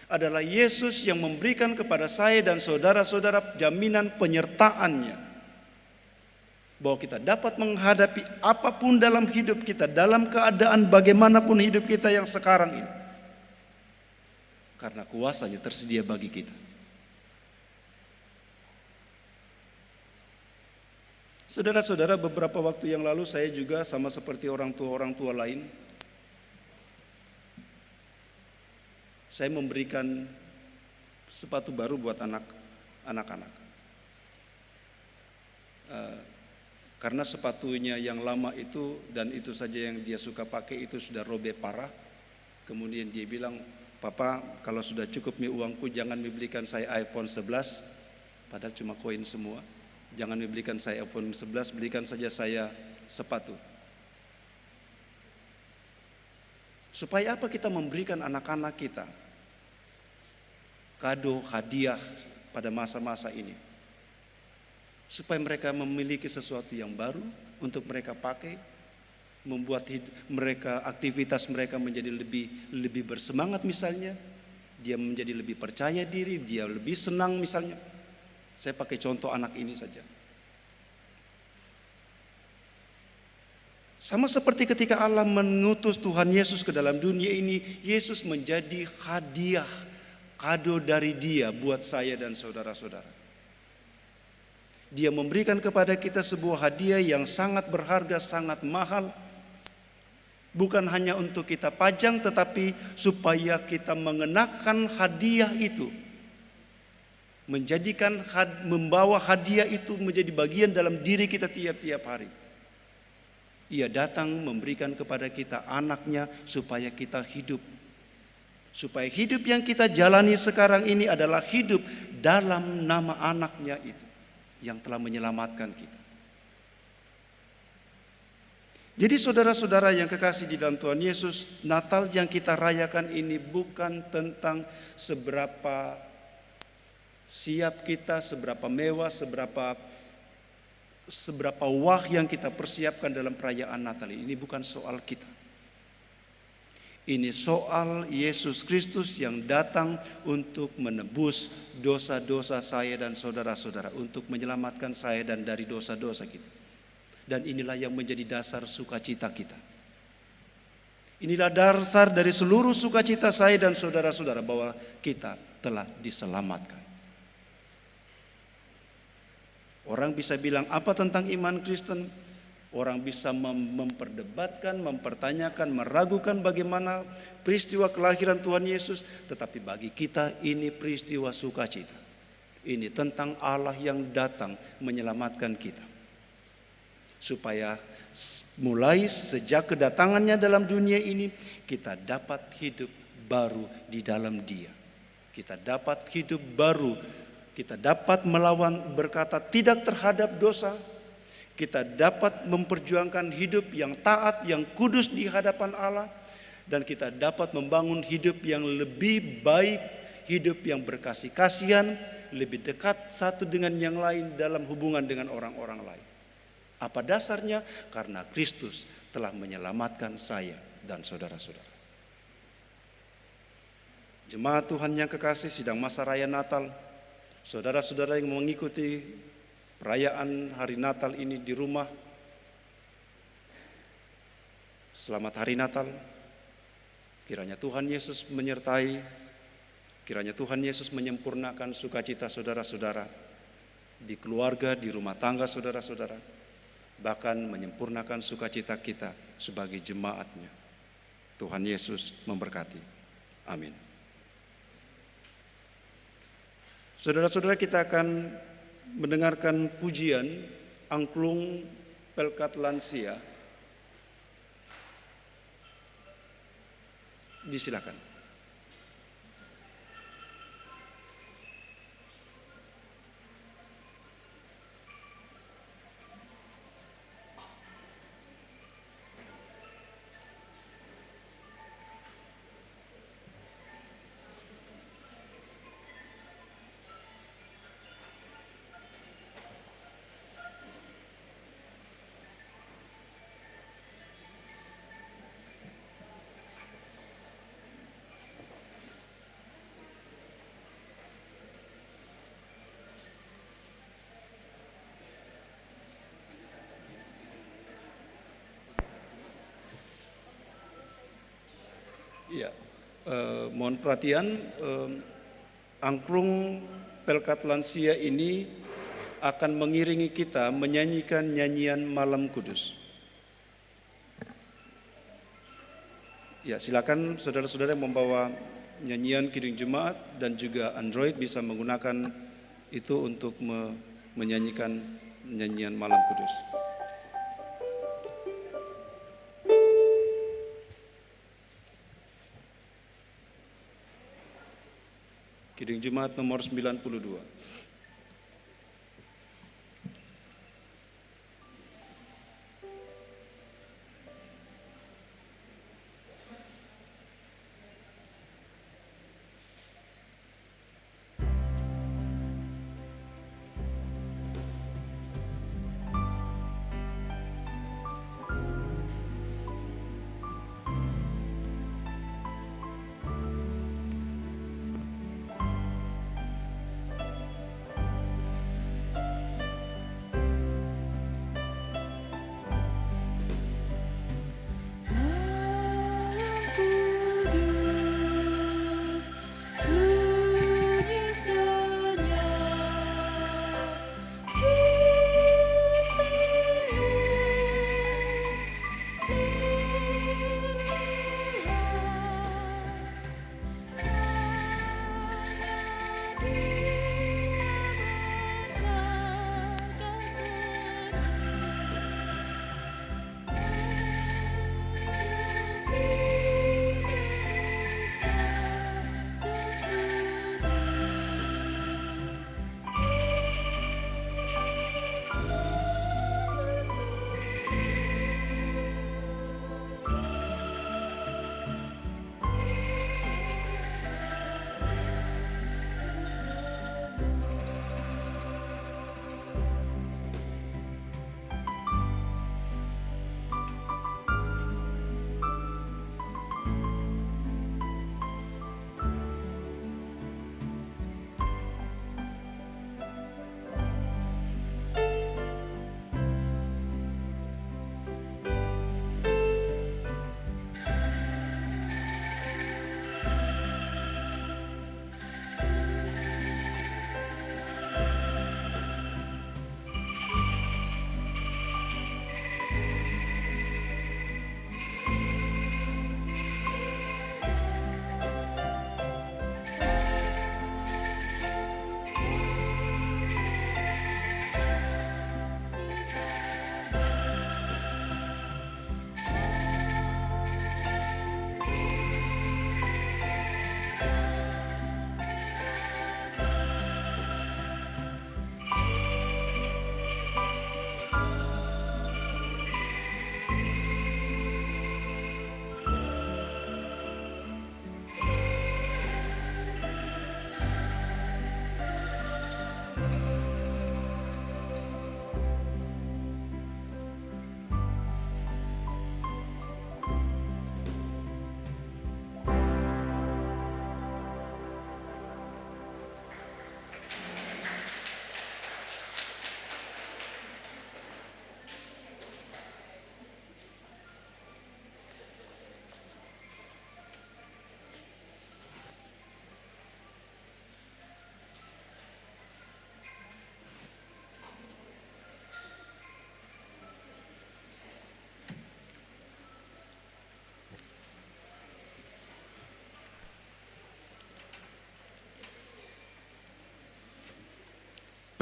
adalah Yesus yang memberikan kepada saya dan saudara-saudara jaminan penyertaannya, bahwa kita dapat menghadapi apapun dalam hidup kita, dalam keadaan bagaimanapun hidup kita yang sekarang ini, karena kuasanya tersedia bagi kita. Saudara-saudara, beberapa waktu yang lalu saya juga sama seperti orang tua lain, saya memberikan sepatu baru buat anak-anak. Karena sepatunya yang lama itu dan itu saja yang dia suka pakai itu sudah robek parah. Kemudian dia bilang, "Papa, kalau sudah cukup uangku, jangan membelikan saya iPhone 11, padahal cuma koin semua. Jangan membelikan saya iPhone 11, belikan saja saya sepatu." Supaya apa kita memberikan anak-anak kita kado, hadiah pada masa-masa ini? Supaya mereka memiliki sesuatu yang baru untuk mereka pakai, membuat mereka, aktivitas mereka menjadi lebih bersemangat misalnya, dia menjadi lebih percaya diri, dia lebih senang misalnya. Saya pakai contoh anak ini saja. Sama seperti ketika Allah mengutus Tuhan Yesus ke dalam dunia ini, Yesus menjadi hadiah, kado dari Dia buat saya dan saudara-saudara. Dia memberikan kepada kita sebuah hadiah yang sangat berharga, sangat mahal. Bukan hanya untuk kita pajang, tetapi supaya kita mengenakan hadiah itu, membawa hadiah itu menjadi bagian dalam diri kita tiap-tiap hari. Ia datang memberikan kepada kita anaknya supaya kita hidup. Supaya hidup yang kita jalani sekarang ini adalah hidup dalam nama anaknya itu yang telah menyelamatkan kita. Jadi saudara-saudara yang kekasih di dalam Tuhan Yesus, Natal yang kita rayakan ini bukan tentang seberapa siap kita, seberapa mewah, seberapa wah yang kita persiapkan dalam perayaan Natal ini. Ini bukan soal kita. Ini soal Yesus Kristus yang datang untuk menebus dosa-dosa saya dan saudara-saudara, untuk menyelamatkan saya dan dari dosa-dosa kita. Dan inilah yang menjadi dasar sukacita kita. Inilah dasar dari seluruh sukacita saya dan saudara-saudara, bahwa kita telah diselamatkan. Orang bisa bilang apa tentang iman Kristen? Orang bisa memperdebatkan, mempertanyakan, meragukan bagaimana peristiwa kelahiran Tuhan Yesus. Tetapi bagi kita ini peristiwa sukacita. Ini tentang Allah yang datang menyelamatkan kita. Supaya mulai sejak kedatangannya dalam dunia ini, kita dapat hidup baru di dalam Dia. Kita dapat hidup baru, kita dapat melawan, berkata tidak terhadap dosa. Kita dapat memperjuangkan hidup yang taat, yang kudus di hadapan Allah. Dan kita dapat membangun hidup yang lebih baik, hidup yang berkasih kasihan, lebih dekat satu dengan yang lain dalam hubungan dengan orang-orang lain. Apa dasarnya? Karena Kristus telah menyelamatkan saya dan saudara-saudara. Jemaat Tuhan yang kekasih, sidang masa raya Natal, saudara-saudara yang mengikuti perayaan hari Natal ini di rumah, selamat hari Natal. Kiranya Tuhan Yesus menyertai, kiranya Tuhan Yesus menyempurnakan sukacita saudara-saudara di keluarga, di rumah tangga saudara-saudara, bahkan menyempurnakan sukacita kita sebagai jemaatnya. Tuhan Yesus memberkati. Amin. Saudara-saudara, kita akan mendengarkan pujian angklung Pelkat Lansia. Disilakan. Mohon perhatian, angklung Pelkat Lansia ini akan mengiringi kita menyanyikan nyanyian Malam Kudus. Ya, silakan saudara-saudara yang membawa nyanyian Kidung Jemaat dan juga Android bisa menggunakan itu untuk menyanyikan nyanyian Malam Kudus. Kidung Jemaat nomor 92.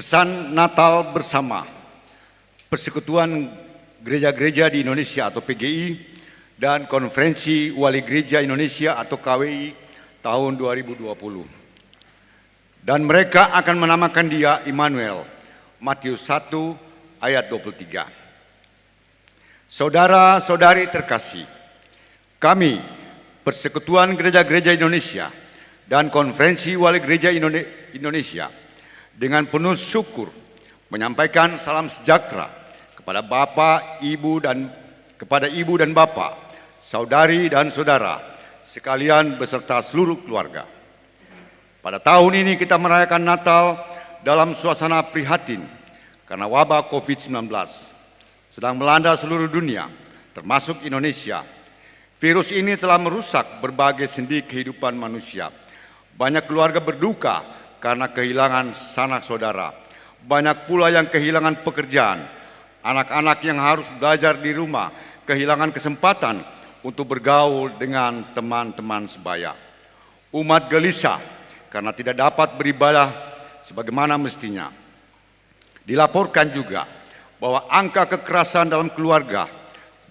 Pesan Natal bersama Persekutuan Gereja-Gereja di Indonesia atau PGI dan Konferensi Wali Gereja Indonesia atau KWI tahun 2020. Dan mereka akan menamakan dia Immanuel, Matius 1 ayat 23. Saudara-saudari terkasih, kami Persekutuan Gereja-Gereja Indonesia dan Konferensi Wali Gereja Indonesia dengan penuh syukur menyampaikan salam sejahtera kepada Bapak, Ibu dan Bapak, saudari dan saudara sekalian beserta seluruh keluarga. Pada tahun ini kita merayakan Natal dalam suasana prihatin karena wabah COVID-19 sedang melanda seluruh dunia, termasuk Indonesia. Virus ini telah merusak berbagai sendi kehidupan manusia. Banyak keluarga berduka karena kehilangan sanak saudara. Banyak pula yang kehilangan pekerjaan. Anak-anak yang harus belajar di rumah kehilangan kesempatan untuk bergaul dengan teman-teman sebaya. Umat gelisah karena tidak dapat beribadah sebagaimana mestinya. Dilaporkan juga bahwa angka kekerasan dalam keluarga,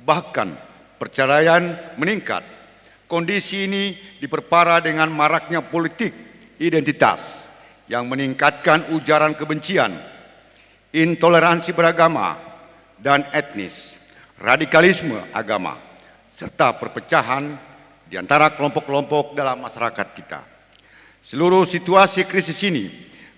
bahkan perceraian meningkat. Kondisi ini diperparah dengan maraknya politik identitas yang meningkatkan ujaran kebencian, intoleransi beragama dan etnis, radikalisme agama, serta perpecahan di antara kelompok-kelompok dalam masyarakat kita. Seluruh situasi krisis ini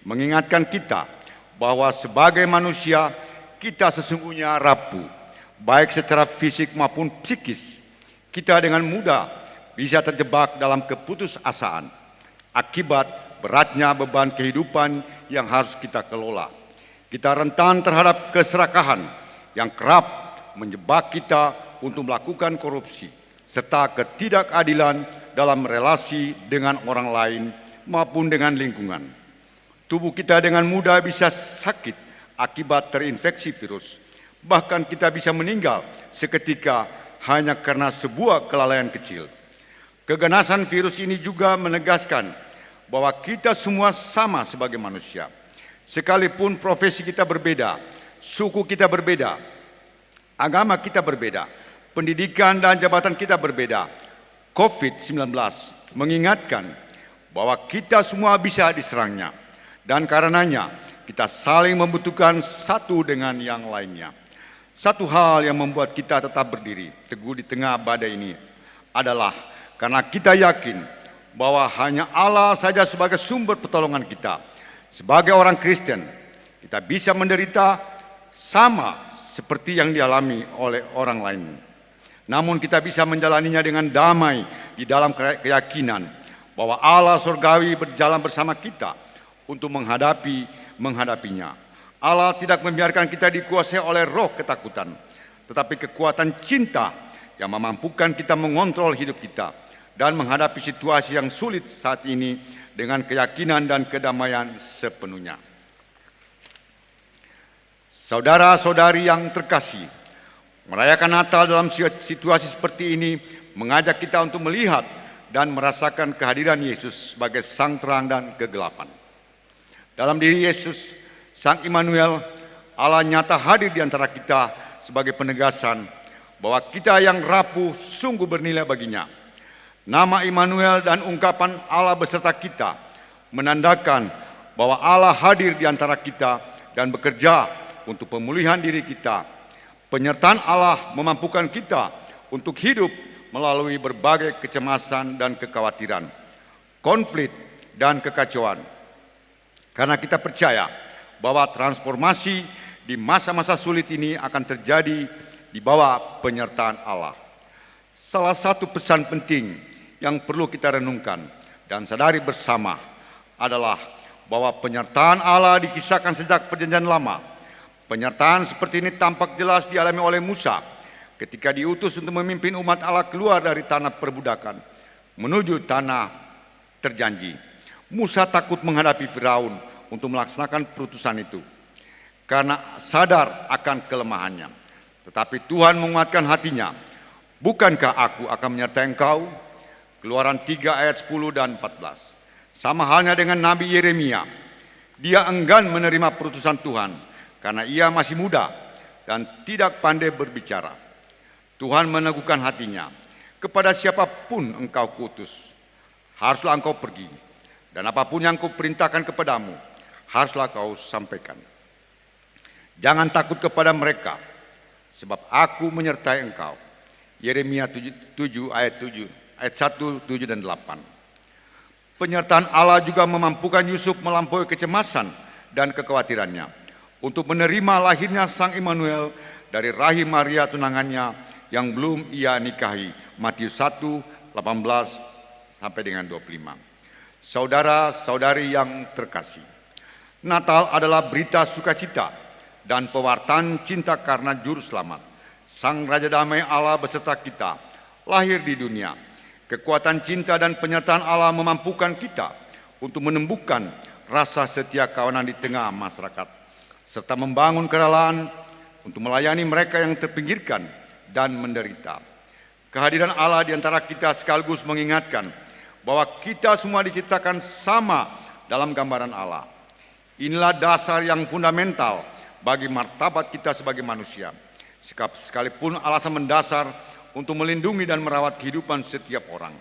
mengingatkan kita bahwa sebagai manusia kita sesungguhnya rapuh, baik secara fisik maupun psikis. Kita dengan mudah bisa terjebak dalam keputusasaan akibat beratnya beban kehidupan yang harus kita kelola. Kita rentan terhadap keserakahan yang kerap menjebak kita untuk melakukan korupsi serta ketidakadilan dalam relasi dengan orang lain maupun dengan lingkungan. Tubuh kita dengan mudah bisa sakit akibat terinfeksi virus. Bahkan kita bisa meninggal seketika hanya karena sebuah kelalaian kecil. Keganasan virus ini juga menegaskan bahwa kita semua sama sebagai manusia. Sekalipun profesi kita berbeda, suku kita berbeda, agama kita berbeda, pendidikan dan jabatan kita berbeda, COVID-19 mengingatkan bahwa kita semua bisa diserangnya. Dan karenanya kita saling membutuhkan satu dengan yang lainnya. Satu hal yang membuat kita tetap berdiri teguh di tengah badai ini adalah karena kita yakin bahwa hanya Allah saja sebagai sumber pertolongan kita. Sebagai orang Kristen, kita bisa menderita sama seperti yang dialami oleh orang lain. Namun kita bisa menjalaninya dengan damai di dalam keyakinan bahwa Allah surgawi berjalan bersama kita untuk menghadapinya. Allah tidak membiarkan kita dikuasai oleh roh ketakutan, tetapi kekuatan cinta yang memampukan kita mengontrol hidup kita dan menghadapi situasi yang sulit saat ini dengan keyakinan dan kedamaian sepenuhnya. Saudara-saudari yang terkasih, merayakan Natal dalam situasi seperti ini mengajak kita untuk melihat dan merasakan kehadiran Yesus sebagai sang terang dan kegelapan. Dalam diri Yesus, Sang Immanuel, Allah nyata hadir di antara kita sebagai penegasan bahwa kita yang rapuh sungguh bernilai baginya. Nama Immanuel dan ungkapan Allah beserta kita menandakan bahwa Allah hadir di antara kita dan bekerja untuk pemulihan diri kita. Penyertaan Allah memampukan kita untuk hidup melalui berbagai kecemasan dan kekhawatiran, konflik dan kekacauan. Karena kita percaya bahwa transformasi di masa-masa sulit ini akan terjadi di bawah penyertaan Allah. Salah satu pesan penting yang perlu kita renungkan dan sadari bersama adalah bahwa penyertaan Allah dikisahkan sejak perjanjian lama. Penyertaan seperti ini tampak jelas dialami oleh Musa ketika diutus untuk memimpin umat Allah keluar dari tanah perbudakan menuju tanah terjanji. Musa takut menghadapi Firaun untuk melaksanakan perutusan itu karena sadar akan kelemahannya. Tetapi Tuhan menguatkan hatinya. Bukankah aku akan menyertai engkau? Keluaran 3 ayat 10 dan 14. Sama halnya dengan Nabi Yeremia. Dia enggan menerima perutusan Tuhan karena ia masih muda dan tidak pandai berbicara. Tuhan meneguhkan hatinya. Kepada siapapun engkau kuutus, haruslah engkau pergi. Dan apapun yang kuperintahkan kepadamu, haruslah kau sampaikan. Jangan takut kepada mereka, sebab aku menyertai engkau. Yeremia 7 ayat 1, 7 dan 8. Penyertaan Allah juga memampukan Yusuf melampaui kecemasan dan kekhawatirannya untuk menerima lahirnya Sang Immanuel dari rahim Maria tunangannya yang belum ia nikahi. Matius 1, 18 sampai dengan 25. Saudara-saudari yang terkasih, Natal adalah berita sukacita dan pewartaan cinta karena Juru Selamat. Sang Raja Damai Allah beserta kita lahir di dunia. Kekuatan cinta dan penyertaan Allah memampukan kita untuk menumbuhkan rasa setia kawanan di tengah masyarakat, serta membangun kerelaan untuk melayani mereka yang terpinggirkan dan menderita. Kehadiran Allah di antara kita sekaligus mengingatkan bahwa kita semua diciptakan sama dalam gambaran Allah. Inilah dasar yang fundamental bagi martabat kita sebagai manusia. Sekalipun alasan mendasar untuk melindungi dan merawat kehidupan setiap orang.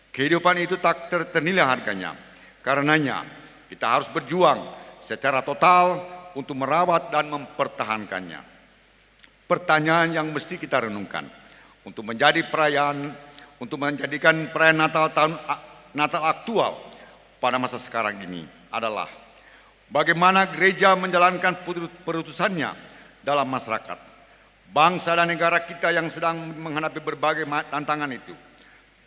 Kehidupan itu tak ternilai harganya. Karenanya kita harus berjuang secara total untuk merawat dan mempertahankannya. Pertanyaan yang mesti kita renungkan untuk menjadikan perayaan Natal aktual pada masa sekarang ini adalah bagaimana gereja menjalankan perutusannya dalam masyarakat. Bangsa dan negara kita yang sedang menghadapi berbagai tantangan itu,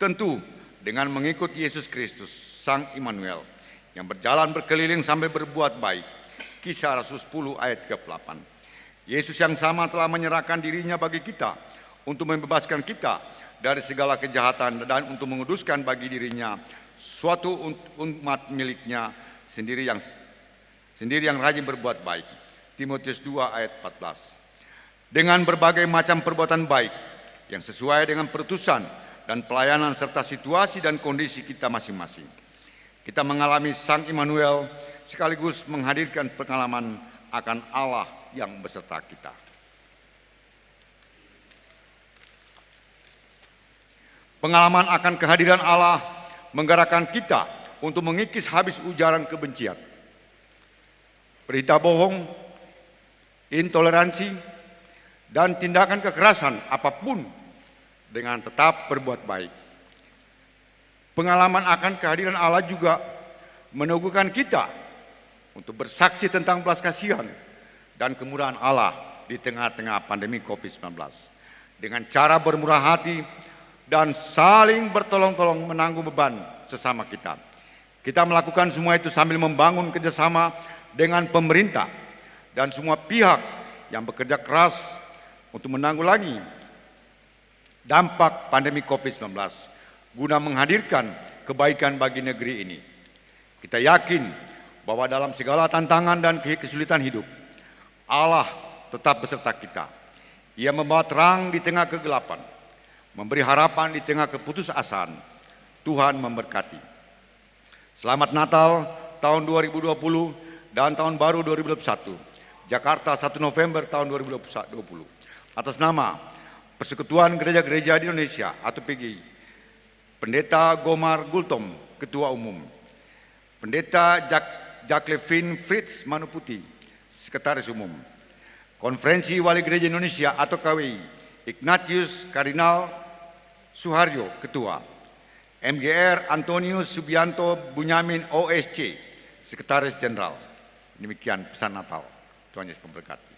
tentu dengan mengikuti Yesus Kristus, Sang Immanuel, yang berjalan berkeliling sampai berbuat baik. Kisah Rasul 10 ayat 38. Yesus yang sama telah menyerahkan dirinya bagi kita untuk membebaskan kita dari segala kejahatan dan untuk menguduskan bagi dirinya suatu umat miliknya sendiri yang rajin berbuat baik. Timotius 2 ayat 14. Dengan berbagai macam perbuatan baik yang sesuai dengan perutusan dan pelayanan serta situasi dan kondisi kita masing-masing, kita mengalami Sang Immanuel sekaligus menghadirkan pengalaman akan Allah yang beserta kita. Pengalaman akan kehadiran Allah menggerakkan kita untuk mengikis habis ujaran kebencian, berita bohong, intoleransi, dan tindakan kekerasan apapun dengan tetap berbuat baik. Pengalaman akan kehadiran Allah juga meneguhkan kita untuk bersaksi tentang belas kasihan dan kemurahan Allah di tengah-tengah pandemi COVID-19 dengan cara bermurah hati dan saling bertolong-tolong menanggung beban sesama kita. Kita melakukan semua itu sambil membangun kerjasama dengan pemerintah dan semua pihak yang bekerja keras untuk menanggulangi dampak pandemi COVID-19 guna menghadirkan kebaikan bagi negeri ini. Kita yakin bahwa dalam segala tantangan dan kesulitan hidup, Allah tetap beserta kita. Ia membawa terang di tengah kegelapan, memberi harapan di tengah keputusasaan. Tuhan memberkati. Selamat Natal tahun 2020 dan tahun baru 2021. Jakarta 1 November tahun 2020. Atas nama Persekutuan Gereja-Gereja di Indonesia atau PGI, Pendeta Gomar Gultom, Ketua Umum, Pendeta Jacqueline Fritz Manuputi, Sekretaris Umum, Konferensi Wali Gereja Indonesia atau KWI, Ignatius Kardinal Suharyo, Ketua, MGR Antonius Subianto Bunyamin OSC, Sekretaris Jenderal. Demikian pesan Natal. Tuhan Yesus memberkati.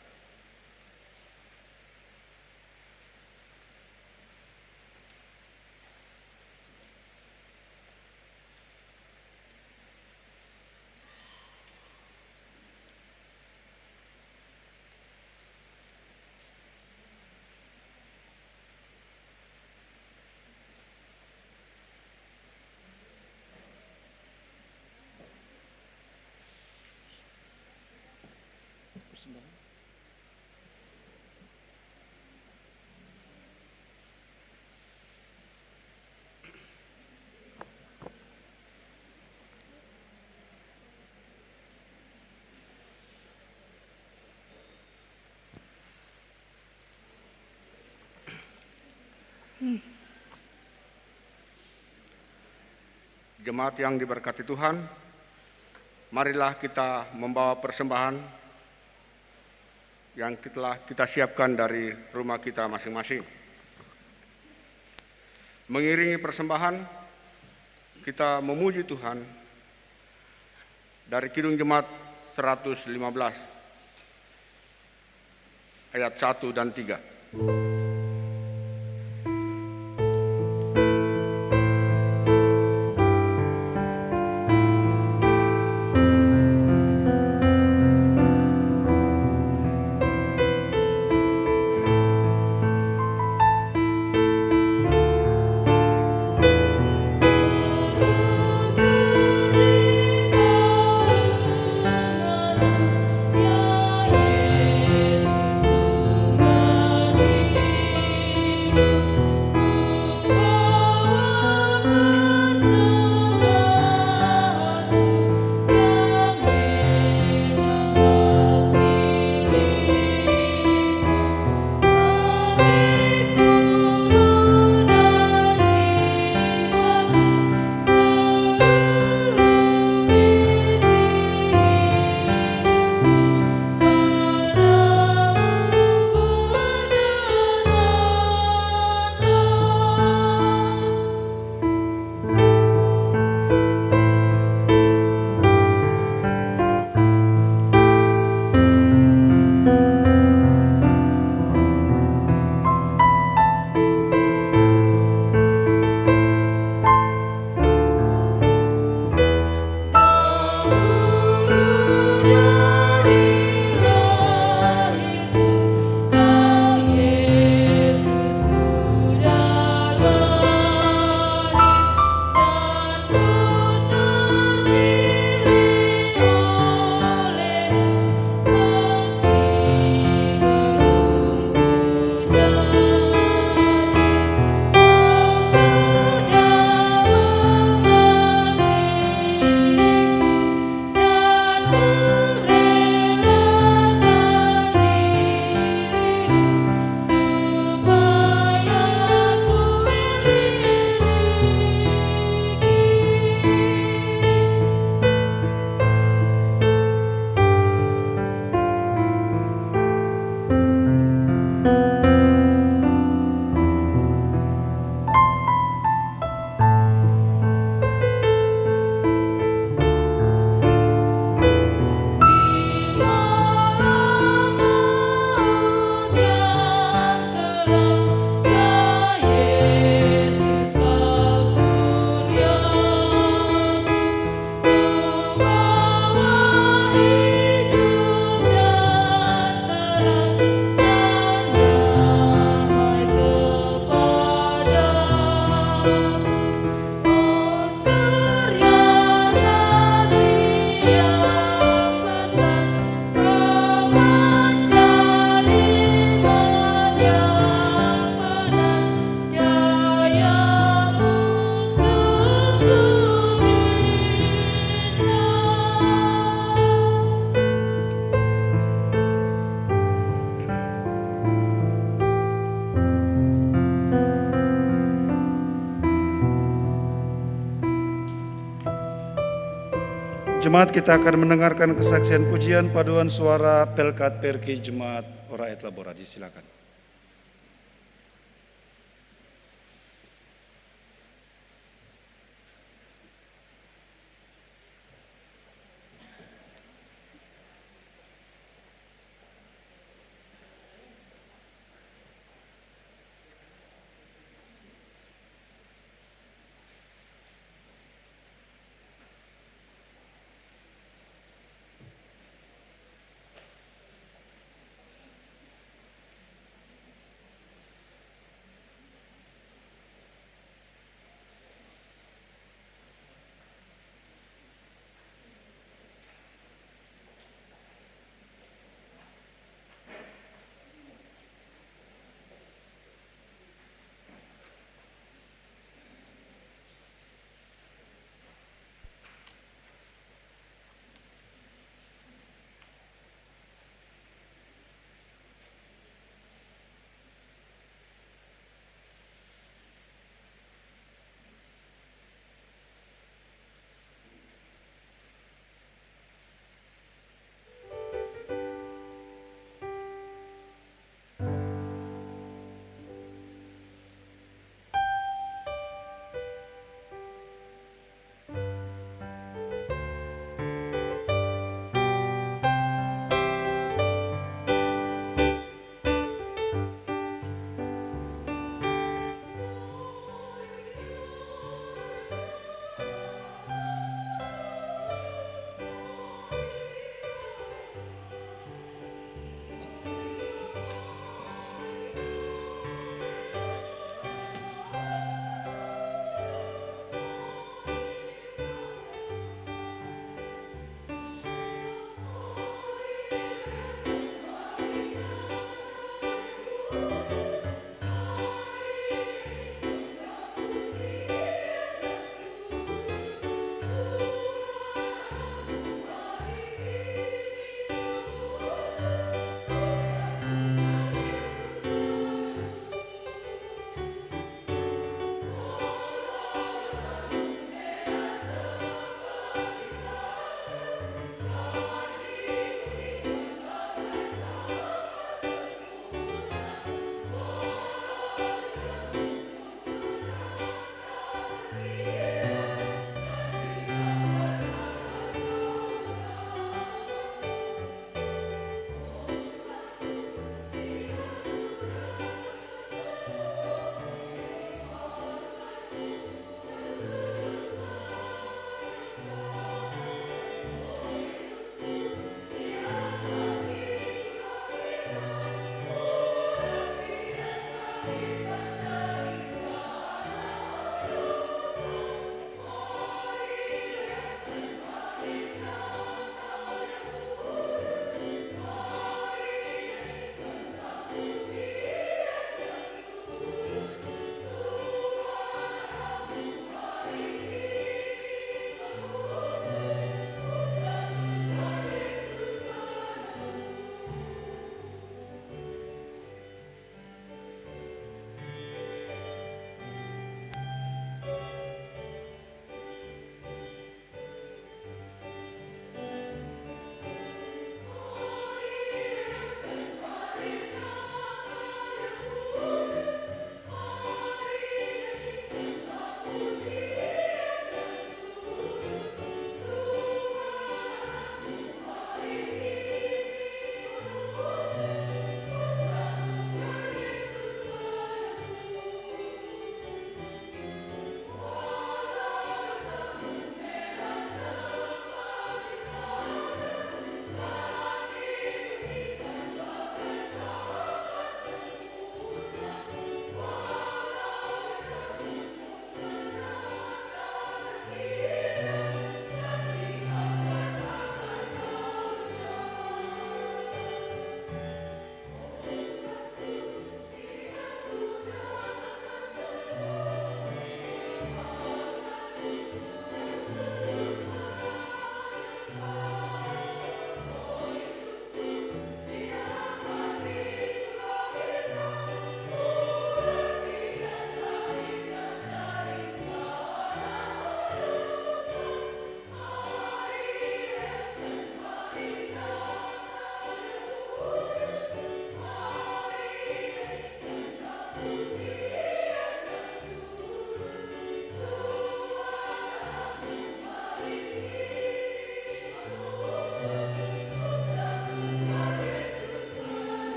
Jemaat yang diberkati Tuhan, marilah kita membawa persembahan yang telah kita siapkan dari rumah kita masing-masing. Mengiringi persembahan, kita memuji Tuhan dari Kidung Jemaat 115 ayat 1 dan 3. Jemaat, kita akan mendengarkan kesaksian pujian paduan suara Pelkat Perki Jemaat Ora et Labora. Disilakan.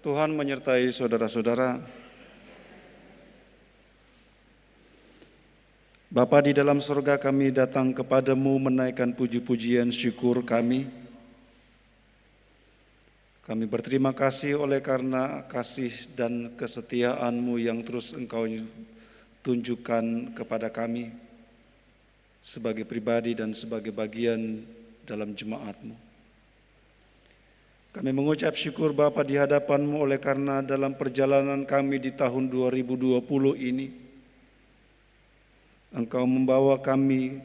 Tuhan menyertai saudara-saudara. Bapa di dalam surga, kami datang kepadamu menaikkan puji-pujian syukur kami. Kami berterima kasih oleh karena kasih dan kesetiaan-Mu yang terus Engkau tunjukkan kepada kami sebagai pribadi dan sebagai bagian dalam jemaat-Mu. Kami mengucap syukur Bapa di hadapan-Mu oleh karena dalam perjalanan kami di tahun 2020 ini, Engkau membawa kami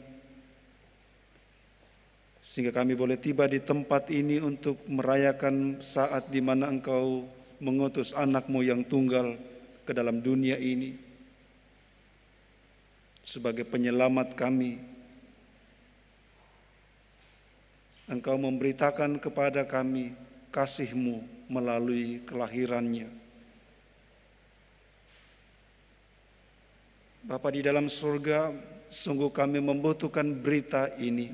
sehingga kami boleh tiba di tempat ini untuk merayakan saat di mana Engkau mengutus anak-Mu yang tunggal ke dalam dunia ini sebagai penyelamat kami. Engkau memberitakan kepada kami kasih-Mu melalui kelahirannya. Bapa di dalam surga, sungguh kami membutuhkan berita ini.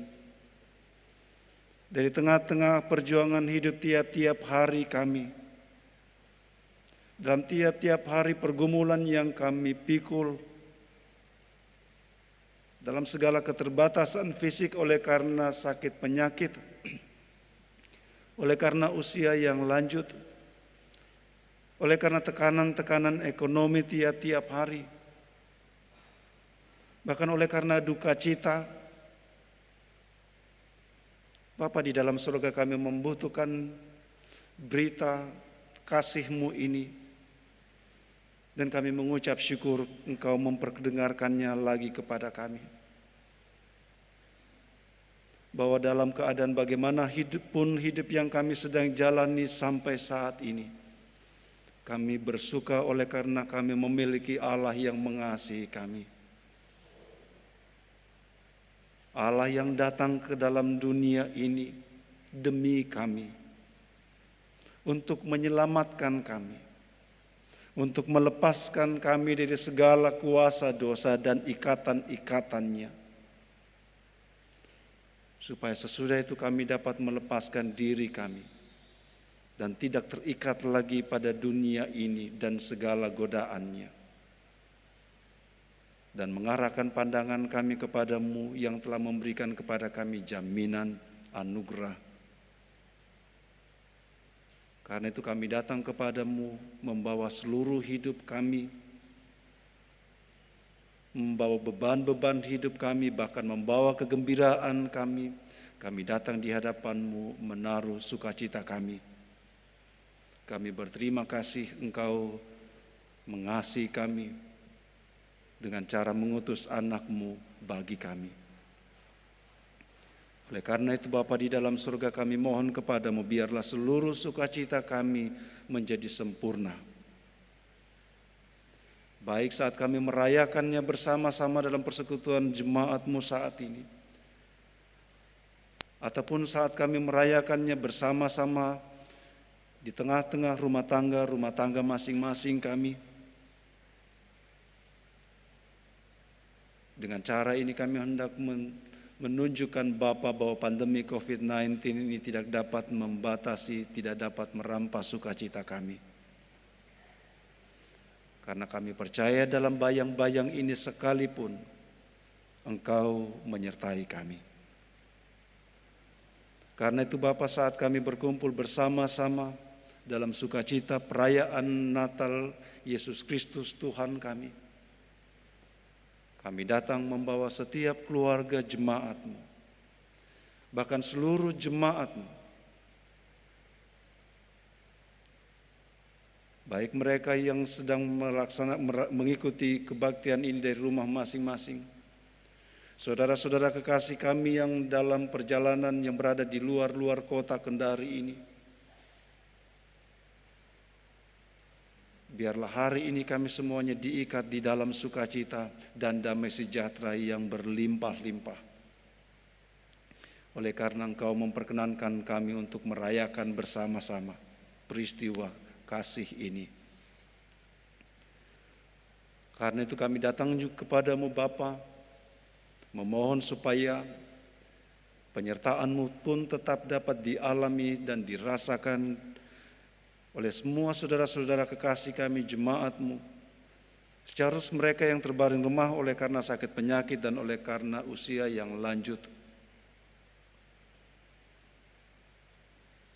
Dari tengah-tengah perjuangan hidup tiap-tiap hari kami, dalam tiap-tiap hari pergumulan yang kami pikul, dalam segala keterbatasan fisik oleh karena sakit penyakit, oleh karena usia yang lanjut, oleh karena tekanan-tekanan ekonomi tiap-tiap hari, bahkan oleh karena duka cita, Bapa di dalam surga, kami membutuhkan berita kasih-Mu ini, dan kami mengucap syukur Engkau memperdengarkannya lagi kepada kami. Bahwa dalam keadaan bagaimana hidup yang kami sedang jalani sampai saat ini, kami bersuka oleh karena kami memiliki Allah yang mengasihi kami. Allah yang datang ke dalam dunia ini demi kami, untuk menyelamatkan kami, untuk melepaskan kami dari segala kuasa dosa dan ikatan-ikatannya, supaya sesudah itu kami dapat melepaskan diri kami dan tidak terikat lagi pada dunia ini dan segala godaannya, dan mengarahkan pandangan kami kepada-Mu yang telah memberikan kepada kami jaminan anugerah. Karena itu kami datang kepada-Mu membawa seluruh hidup kami, membawa beban-beban hidup kami, bahkan membawa kegembiraan kami. Kami datang di hadapan-Mu menaruh sukacita kami. Kami berterima kasih Engkau mengasihi kami dengan cara mengutus anak-Mu bagi kami. Oleh karena itu Bapa di dalam surga, kami mohon kepada-Mu, biarlah seluruh sukacita kami menjadi sempurna. Baik saat kami merayakannya bersama-sama dalam persekutuan jemaat-Mu saat ini, ataupun saat kami merayakannya bersama-sama di tengah-tengah rumah tangga masing-masing kami. Dengan cara ini kami hendak menunjukkan Bapa bahwa pandemi COVID-19 ini tidak dapat membatasi, tidak dapat merampas sukacita kami. Karena kami percaya dalam bayang-bayang ini sekalipun Engkau menyertai kami. Karena itu Bapa, saat kami berkumpul bersama-sama dalam sukacita perayaan Natal Yesus Kristus Tuhan kami, kami datang membawa setiap keluarga jemaat-Mu, bahkan seluruh jemaat-Mu, baik mereka yang sedang mengikuti kebaktian ini dari rumah masing-masing, saudara-saudara kekasih kami yang dalam perjalanan yang berada di luar kota Kendari ini, Biarlah hari ini kami semuanya diikat di dalam sukacita dan damai sejahtera yang berlimpah-limpah. Oleh karena Engkau memperkenankan kami untuk merayakan bersama-sama peristiwa kasih ini. Karena itu kami datang juga kepadamu Bapa, memohon supaya penyertaan-Mu pun tetap dapat dialami dan dirasakan oleh semua saudara-saudara kekasih kami, jemaat-Mu, secara mereka yang terbaring lemah oleh karena sakit penyakit dan oleh karena usia yang lanjut.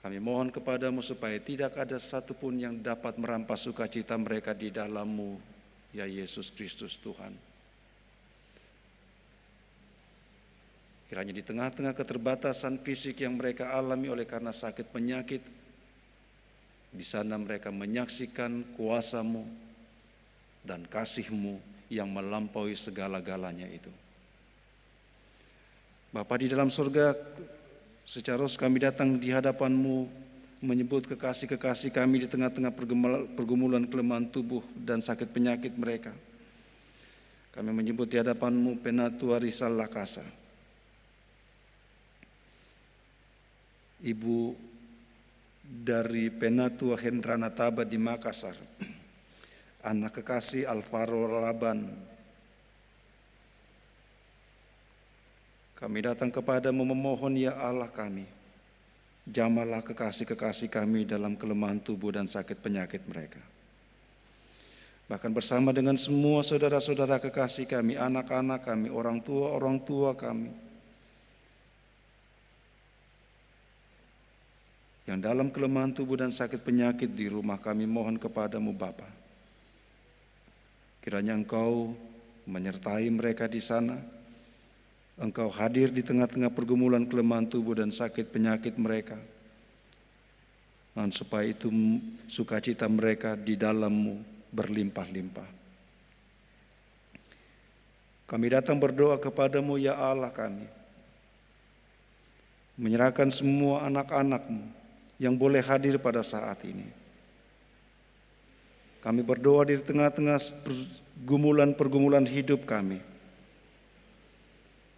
Kami mohon kepadamu supaya tidak ada satupun yang dapat merampas sukacita mereka di dalam-Mu, ya Yesus Kristus Tuhan. Kiranya di tengah-tengah keterbatasan fisik yang mereka alami oleh karena sakit penyakit, di sana mereka menyaksikan kuasa-Mu dan kasih-Mu yang melampaui segala-galanya itu. Bapa di dalam surga, secara kami datang di hadapan-Mu menyebut kekasih-kekasih kami di tengah-tengah pergumulan kelemahan tubuh dan sakit penyakit mereka. Kami menyebut di hadapan-Mu Penatua Rizal Lakasa, Ibu dari Penatua Hendrana Taba di Makassar, anak kekasih Alvaro Laban. Kami datang kepadamu memohon ya Allah kami, jamalah kekasih-kekasih kami dalam kelemahan tubuh dan sakit penyakit mereka. Bahkan bersama dengan semua saudara-saudara kekasih kami, anak-anak kami, orang tua kami, yang dalam kelemahan tubuh dan sakit penyakit di rumah, kami mohon kepadamu Bapa, kiranya Engkau menyertai mereka di sana. Engkau hadir di tengah-tengah pergumulan kelemahan tubuh dan sakit penyakit mereka, dan supaya itu sukacita mereka di dalam-Mu berlimpah-limpah. Kami datang berdoa kepadamu ya Allah kami, menyerahkan semua anak-anak-Mu yang boleh hadir pada saat ini. Kami berdoa di tengah-tengah pergumulan hidup kami,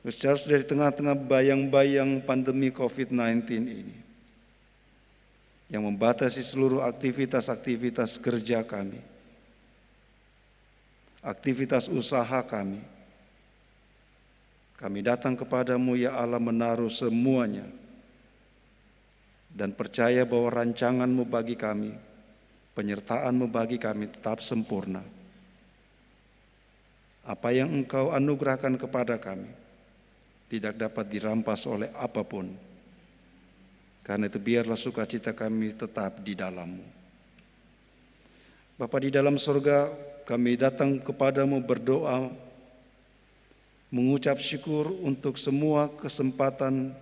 secara dari tengah-tengah bayang-bayang pandemi COVID-19 ini yang membatasi seluruh aktivitas-aktivitas kerja kami, aktivitas usaha kami. Kami datang kepadamu ya Allah menaruh semuanya dan percaya bahwa rancangan-Mu bagi kami, penyertaan-Mu bagi kami tetap sempurna. Apa yang Engkau anugerahkan kepada kami tidak dapat dirampas oleh apapun. Karena itu biarlah sukacita kami tetap di dalam-Mu. Bapa di dalam surga, kami datang kepadamu berdoa, mengucap syukur untuk semua kesempatan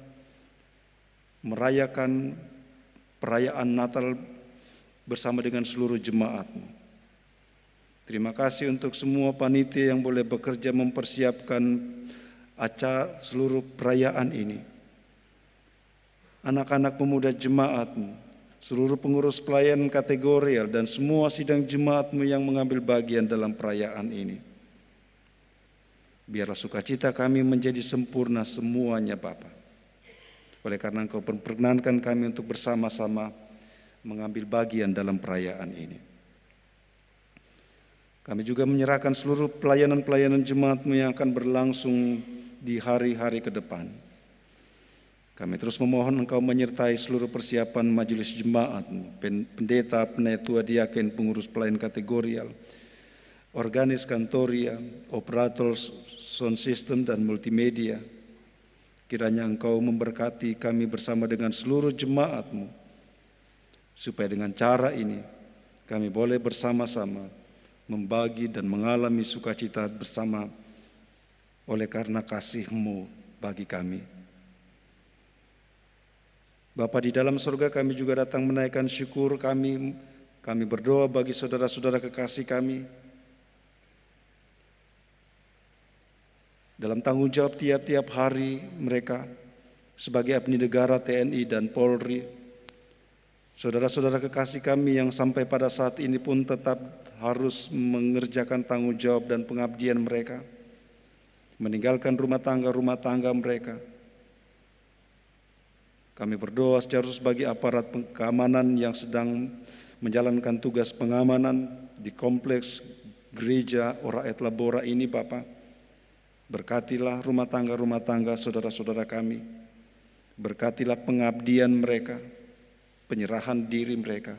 merayakan perayaan Natal bersama dengan seluruh jemaat-Mu. Terima kasih untuk semua panitia yang boleh bekerja mempersiapkan acara seluruh perayaan ini. Anak-anak pemuda jemaat-Mu, seluruh pengurus pelayanan kategorial dan semua sidang jemaat-Mu yang mengambil bagian dalam perayaan ini. Biarlah sukacita kami menjadi sempurna semuanya Bapa. Oleh karena Engkau perkenankan kami untuk bersama-sama mengambil bagian dalam perayaan ini. Kami juga menyerahkan seluruh pelayanan-pelayanan jemaat-Mu yang akan berlangsung di hari-hari ke depan. Kami terus memohon Engkau menyertai seluruh persiapan majelis jemaat-Mu, pendeta, penatua, diaken, pengurus pelayanan kategorial, organis kantoria, operator sound system dan multimedia. Kiranya Engkau memberkati kami bersama dengan seluruh jemaat-Mu, supaya dengan cara ini kami boleh bersama-sama membagi dan mengalami sukacita bersama oleh karena kasih-Mu bagi kami. Bapa di dalam surga, kami juga datang menaikkan syukur kami. Kami berdoa bagi saudara-saudara kekasih kami dalam tanggung jawab tiap-tiap hari mereka sebagai abdi negara TNI dan Polri, Saudara-saudara kekasih kami yang sampai pada saat ini pun tetap harus mengerjakan tanggung jawab dan pengabdian mereka, meninggalkan rumah tangga mereka. Kami berdoa secara khusus bagi aparat keamanan yang sedang menjalankan tugas pengamanan di kompleks gereja Ora et Labora ini, Bapak. Berkatilah rumah tangga saudara-saudara kami. Berkatilah pengabdian mereka, penyerahan diri mereka.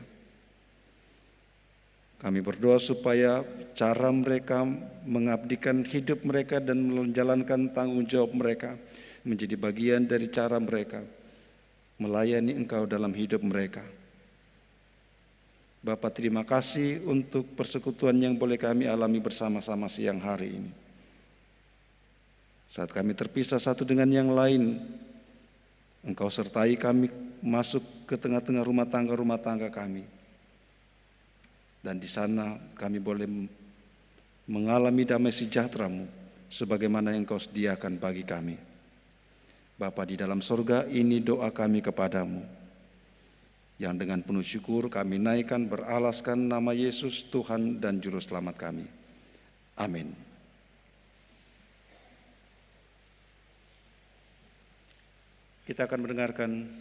Kami berdoa supaya cara mereka mengabdikan hidup mereka dan menjalankan tanggung jawab mereka menjadi bagian dari cara mereka melayani Engkau dalam hidup mereka. Bapak, terima kasih untuk persekutuan yang boleh kami alami bersama-sama siang hari ini. Saat kami terpisah satu dengan yang lain, Engkau sertai kami masuk ke tengah-tengah rumah tangga kami. Dan di sana kami boleh mengalami damai sejahtera-Mu sebagaimana yang Engkau sediakan bagi kami. Bapa di dalam sorga, ini doa kami kepadamu, yang dengan penuh syukur kami naikkan beralaskan nama Yesus Tuhan dan Juru Selamat kami. Amin. Kita akan mendengarkan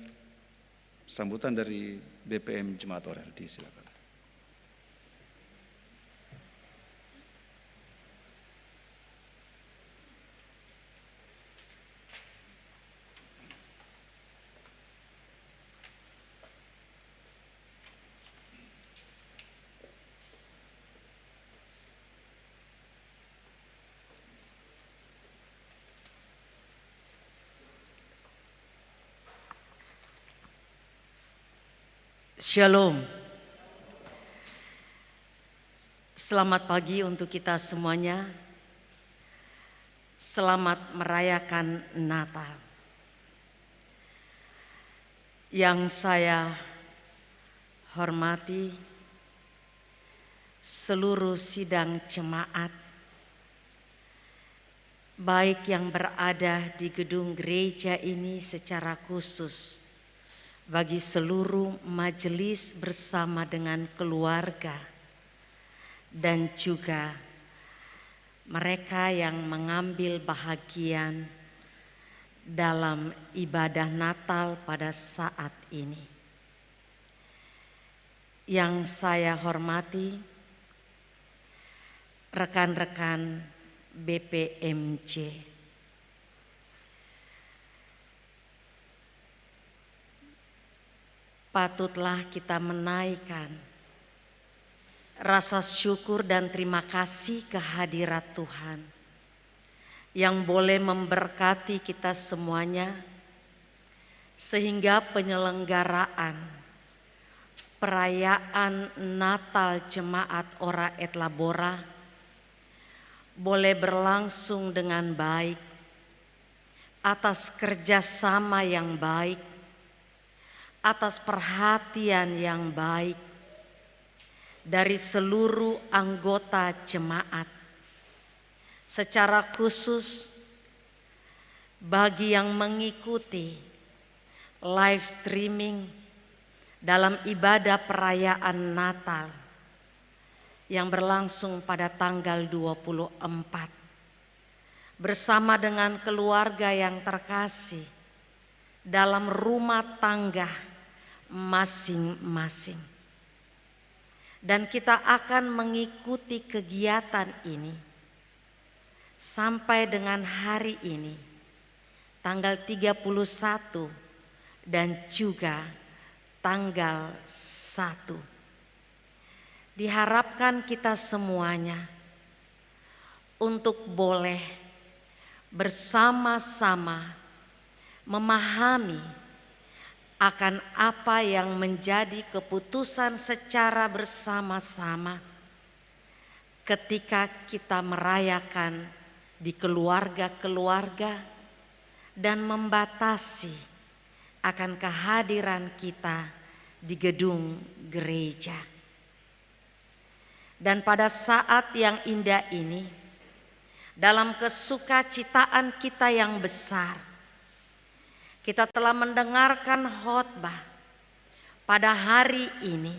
sambutan dari BPM Jemaat ORLD. Silakan. Shalom. Selamat pagi untuk kita semuanya. Selamat merayakan Natal. Yang saya hormati seluruh sidang jemaat, baik yang berada di gedung gereja ini secara khusus, bagi seluruh majelis bersama dengan keluarga, dan juga mereka yang mengambil bahagian dalam ibadah Natal pada saat ini. Yang saya hormati rekan-rekan BPMJ, patutlah kita menaikkan rasa syukur dan terima kasih kehadirat Tuhan yang boleh memberkati kita semuanya, sehingga penyelenggaraan perayaan Natal Jemaat Ora et Labora boleh berlangsung dengan baik atas kerjasama yang baik, atas perhatian yang baik dari seluruh anggota jemaat, secara khusus bagi yang mengikuti live streaming dalam ibadah perayaan Natal yang berlangsung pada tanggal 24 bersama dengan keluarga yang terkasih dalam rumah tangga masing-masing. Dan kita akan mengikuti kegiatan ini sampai dengan hari ini, tanggal 31 dan juga tanggal 1. Diharapkan kita semuanya untuk boleh bersama-sama memahami akan apa yang menjadi keputusan secara bersama-sama ketika kita merayakan di keluarga-keluarga dan membatasi akan kehadiran kita di gedung gereja. Dan pada saat yang indah ini, dalam kesukacitaan kita yang besar, kita telah mendengarkan khotbah pada hari ini,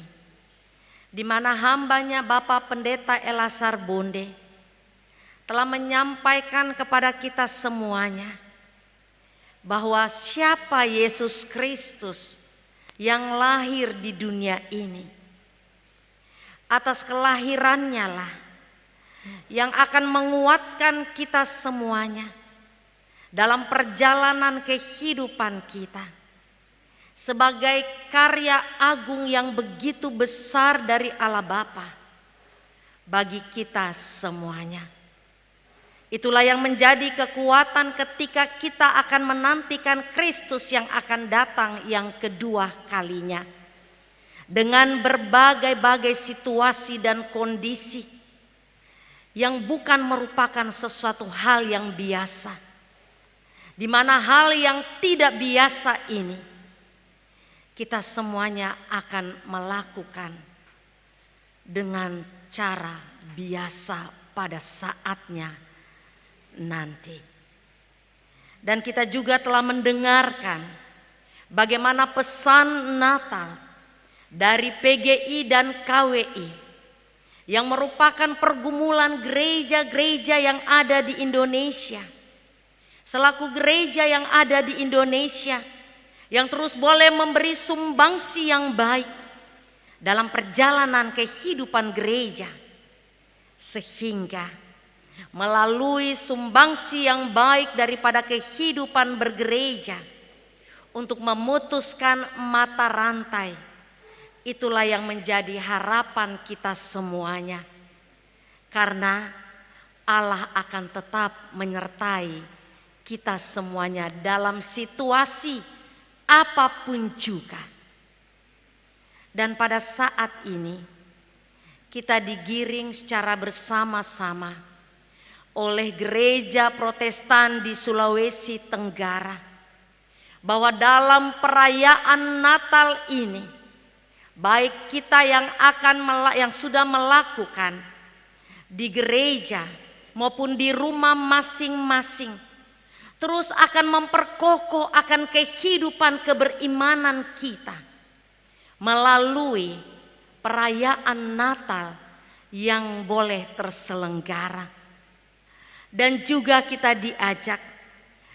di mana hambanya Bapak Pendeta Elasar Bonde telah menyampaikan kepada kita semuanya bahwa siapa Yesus Kristus yang lahir di dunia ini, atas kelahirannya lah yang akan menguatkan kita semuanya dalam perjalanan kehidupan kita sebagai karya agung yang begitu besar dari Allah Bapa bagi kita semuanya. Itulah yang menjadi kekuatan ketika kita akan menantikan Kristus yang akan datang yang kedua kalinya. Dengan berbagai-bagai situasi dan kondisi yang bukan merupakan sesuatu hal yang biasa. Di mana hal yang tidak biasa ini kita semuanya akan melakukan dengan cara biasa pada saatnya nanti. Dan kita juga telah mendengarkan bagaimana pesan Natal dari PGI dan KWI yang merupakan pergumulan gereja-gereja yang ada di Indonesia. Selaku gereja yang ada di Indonesia yang terus boleh memberi sumbangsi yang baik dalam perjalanan kehidupan gereja, sehingga melalui sumbangsi yang baik daripada kehidupan bergereja untuk memutuskan mata rantai, itulah yang menjadi harapan kita semuanya, karena Allah akan tetap menyertai kita semuanya dalam situasi apapun juga. Dan pada saat ini kita digiring secara bersama-sama oleh gereja Protestan di Sulawesi Tenggara bahwa dalam perayaan Natal ini, baik kita yang sudah melakukan di gereja maupun di rumah masing-masing, terus akan memperkokoh akan kehidupan keberimanan kita melalui perayaan Natal yang boleh terselenggara. Dan juga kita diajak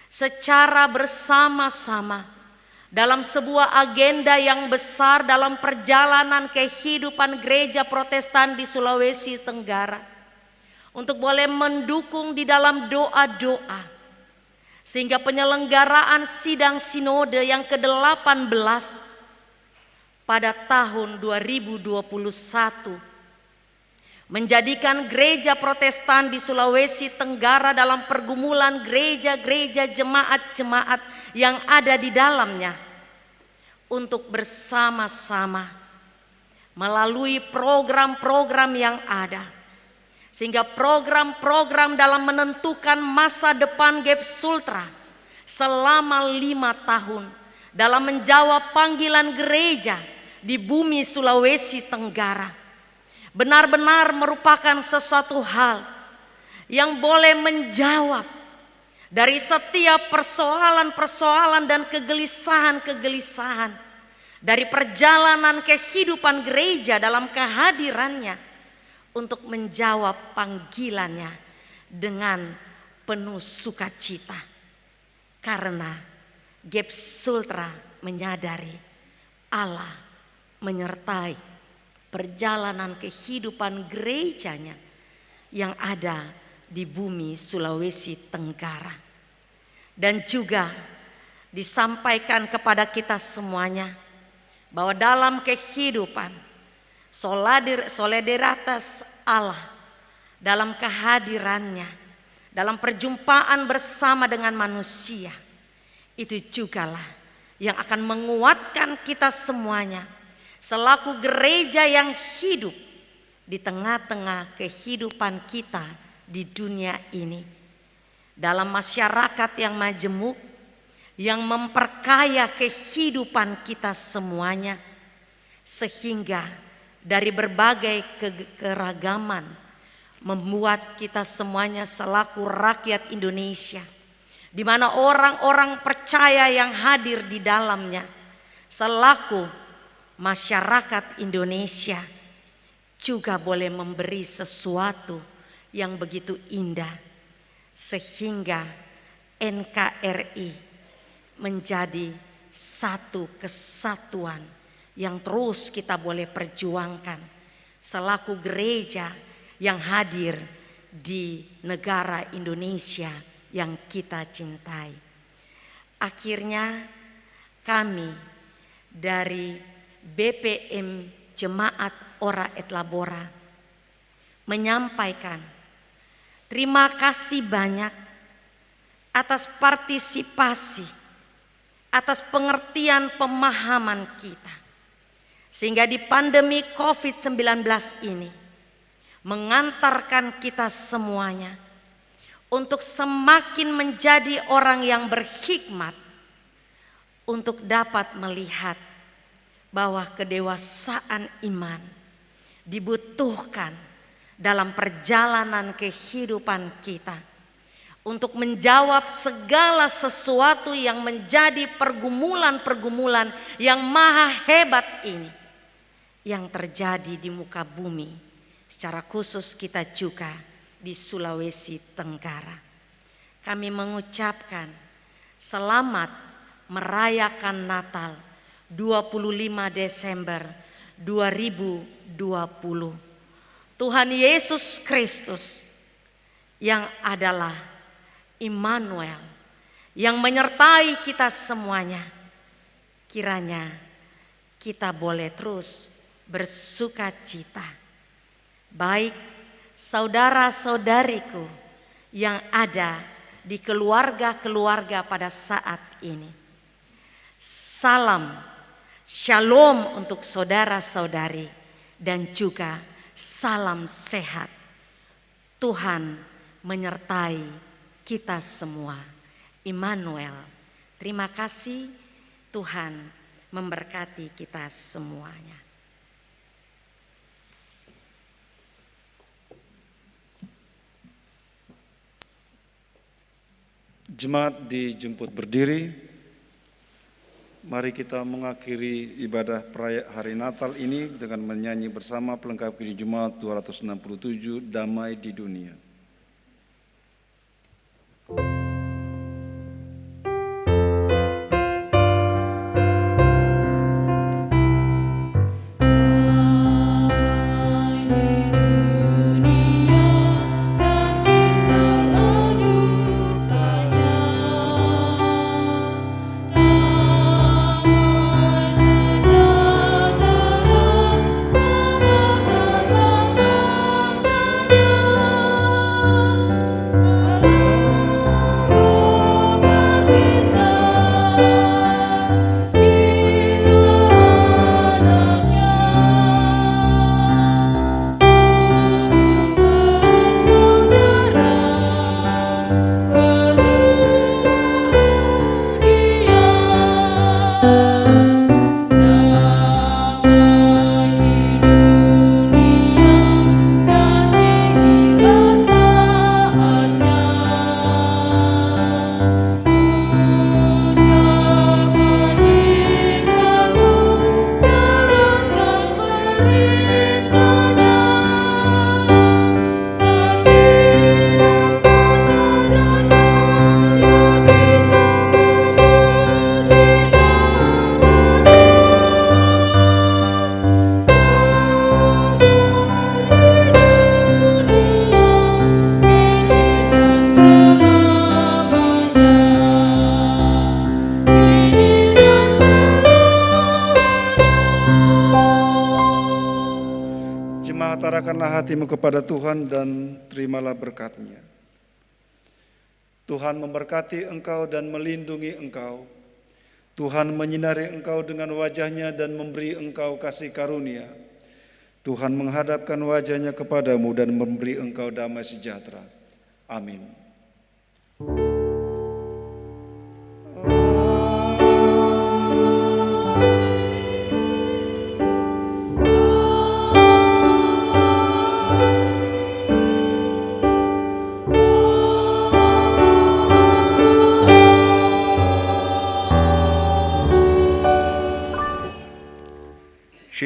secara bersama-sama dalam sebuah agenda yang besar dalam perjalanan kehidupan gereja Protestan di Sulawesi Tenggara untuk boleh mendukung di dalam doa-doa, sehingga penyelenggaraan sidang sinode yang ke-18 pada tahun 2021 menjadikan gereja Protestan di Sulawesi Tenggara dalam pergumulan gereja-gereja jemaat-jemaat yang ada di dalamnya untuk bersama-sama melalui program-program yang ada, sehingga program-program dalam menentukan masa depan GEP Sultra selama 5 tahun dalam menjawab panggilan gereja di bumi Sulawesi Tenggara benar-benar merupakan sesuatu hal yang boleh menjawab dari setiap persoalan-persoalan dan kegelisahan-kegelisahan dari perjalanan kehidupan gereja dalam kehadirannya untuk menjawab panggilannya dengan penuh sukacita, karena GEP Sultra menyadari Allah menyertai perjalanan kehidupan gerejanya yang ada di bumi Sulawesi Tenggara. Dan juga disampaikan kepada kita semuanya bahwa dalam kehidupan solidaritas Allah dalam kehadirannya, dalam perjumpaan bersama dengan manusia, itu jugalah yang akan menguatkan kita semuanya selaku gereja yang hidup di tengah-tengah kehidupan kita di dunia ini, dalam masyarakat yang majemuk, yang memperkaya kehidupan kita semuanya, sehingga dari berbagai keragaman membuat kita semuanya selaku rakyat Indonesia, di mana orang-orang percaya yang hadir di dalamnya selaku masyarakat Indonesia juga boleh memberi sesuatu yang begitu indah, sehingga NKRI menjadi satu kesatuan yang terus kita boleh perjuangkan selaku gereja yang hadir di negara Indonesia yang kita cintai. Akhirnya kami dari BPM Jemaat Ora et Labora menyampaikan terima kasih banyak atas partisipasi, atas pengertian pemahaman kita, sehingga di pandemi COVID-19 ini mengantarkan kita semuanya untuk semakin menjadi orang yang berhikmat, untuk dapat melihat bahwa kedewasaan iman dibutuhkan dalam perjalanan kehidupan kita untuk menjawab segala sesuatu yang menjadi pergumulan-pergumulan yang maha hebat ini yang terjadi di muka bumi, secara khusus kita juga di Sulawesi Tenggara. Kami mengucapkan selamat merayakan Natal 25 Desember 2020. Tuhan Yesus Kristus yang adalah Immanuel, yang menyertai kita semuanya, kiranya kita boleh terus bersuka cita. Baik saudara-saudariku yang ada di keluarga-keluarga pada saat ini. Salam Shalom untuk saudara-saudari dan juga salam sehat. Tuhan menyertai kita semua. Immanuel. Terima kasih, Tuhan memberkati kita semuanya. Jemaat dijemput berdiri. Mari kita mengakhiri ibadah perayaan hari Natal ini dengan menyanyi bersama pelengkap Kidung Jemaat 267, Damai di Dunia. Arahkanlah hatimu kepada Tuhan dan terimalah berkat-Nya. Tuhan memberkati engkau dan melindungi engkau. Tuhan menyinari engkau dengan wajah-Nya dan memberi engkau kasih karunia. Tuhan menghadapkan wajah-Nya kepadamu dan memberi engkau damai sejahtera. Amin.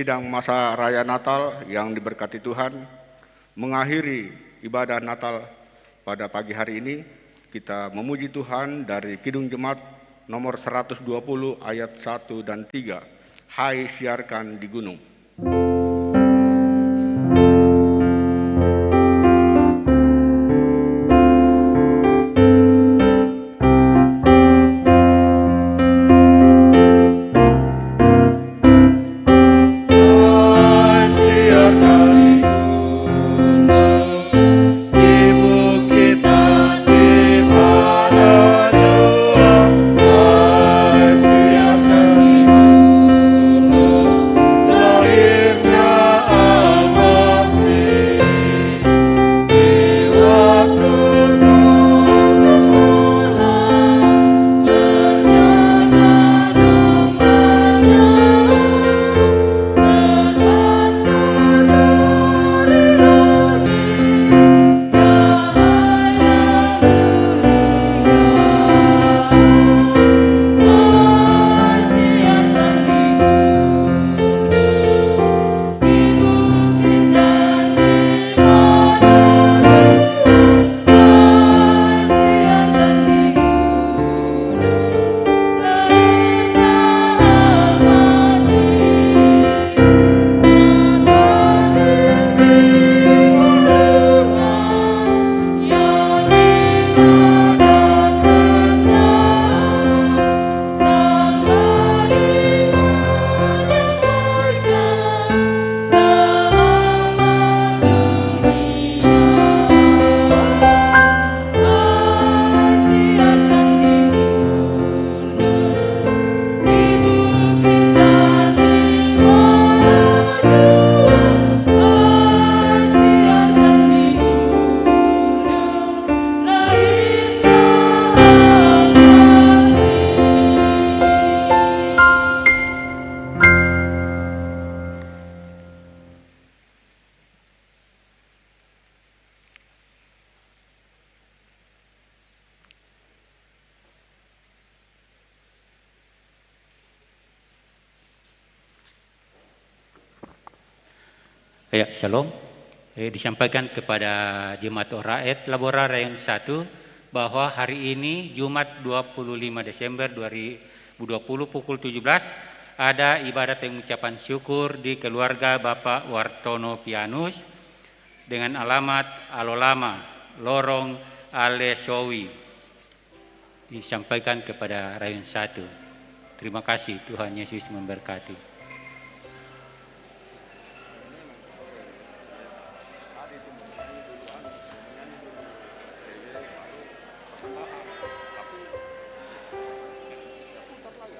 Sidang masa Raya Natal yang diberkati Tuhan, mengakhiri ibadah Natal pada pagi hari ini, kita memuji Tuhan dari Kidung Jemaat nomor 120 ayat 1 dan 3. Hai siarkan di gunung. Ya, Shalom. Disampaikan kepada Jemaat Rakyat Labora Rayon 1 bahwa hari ini Jumat 25 Desember 2020 pukul 17 ada ibadat pengucapan syukur di keluarga Bapak Wartono Pianus dengan alamat Alolama, Lorong Alesowi. Disampaikan kepada Rayon 1. Terima kasih, Tuhan Yesus memberkati.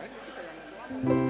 Kita yang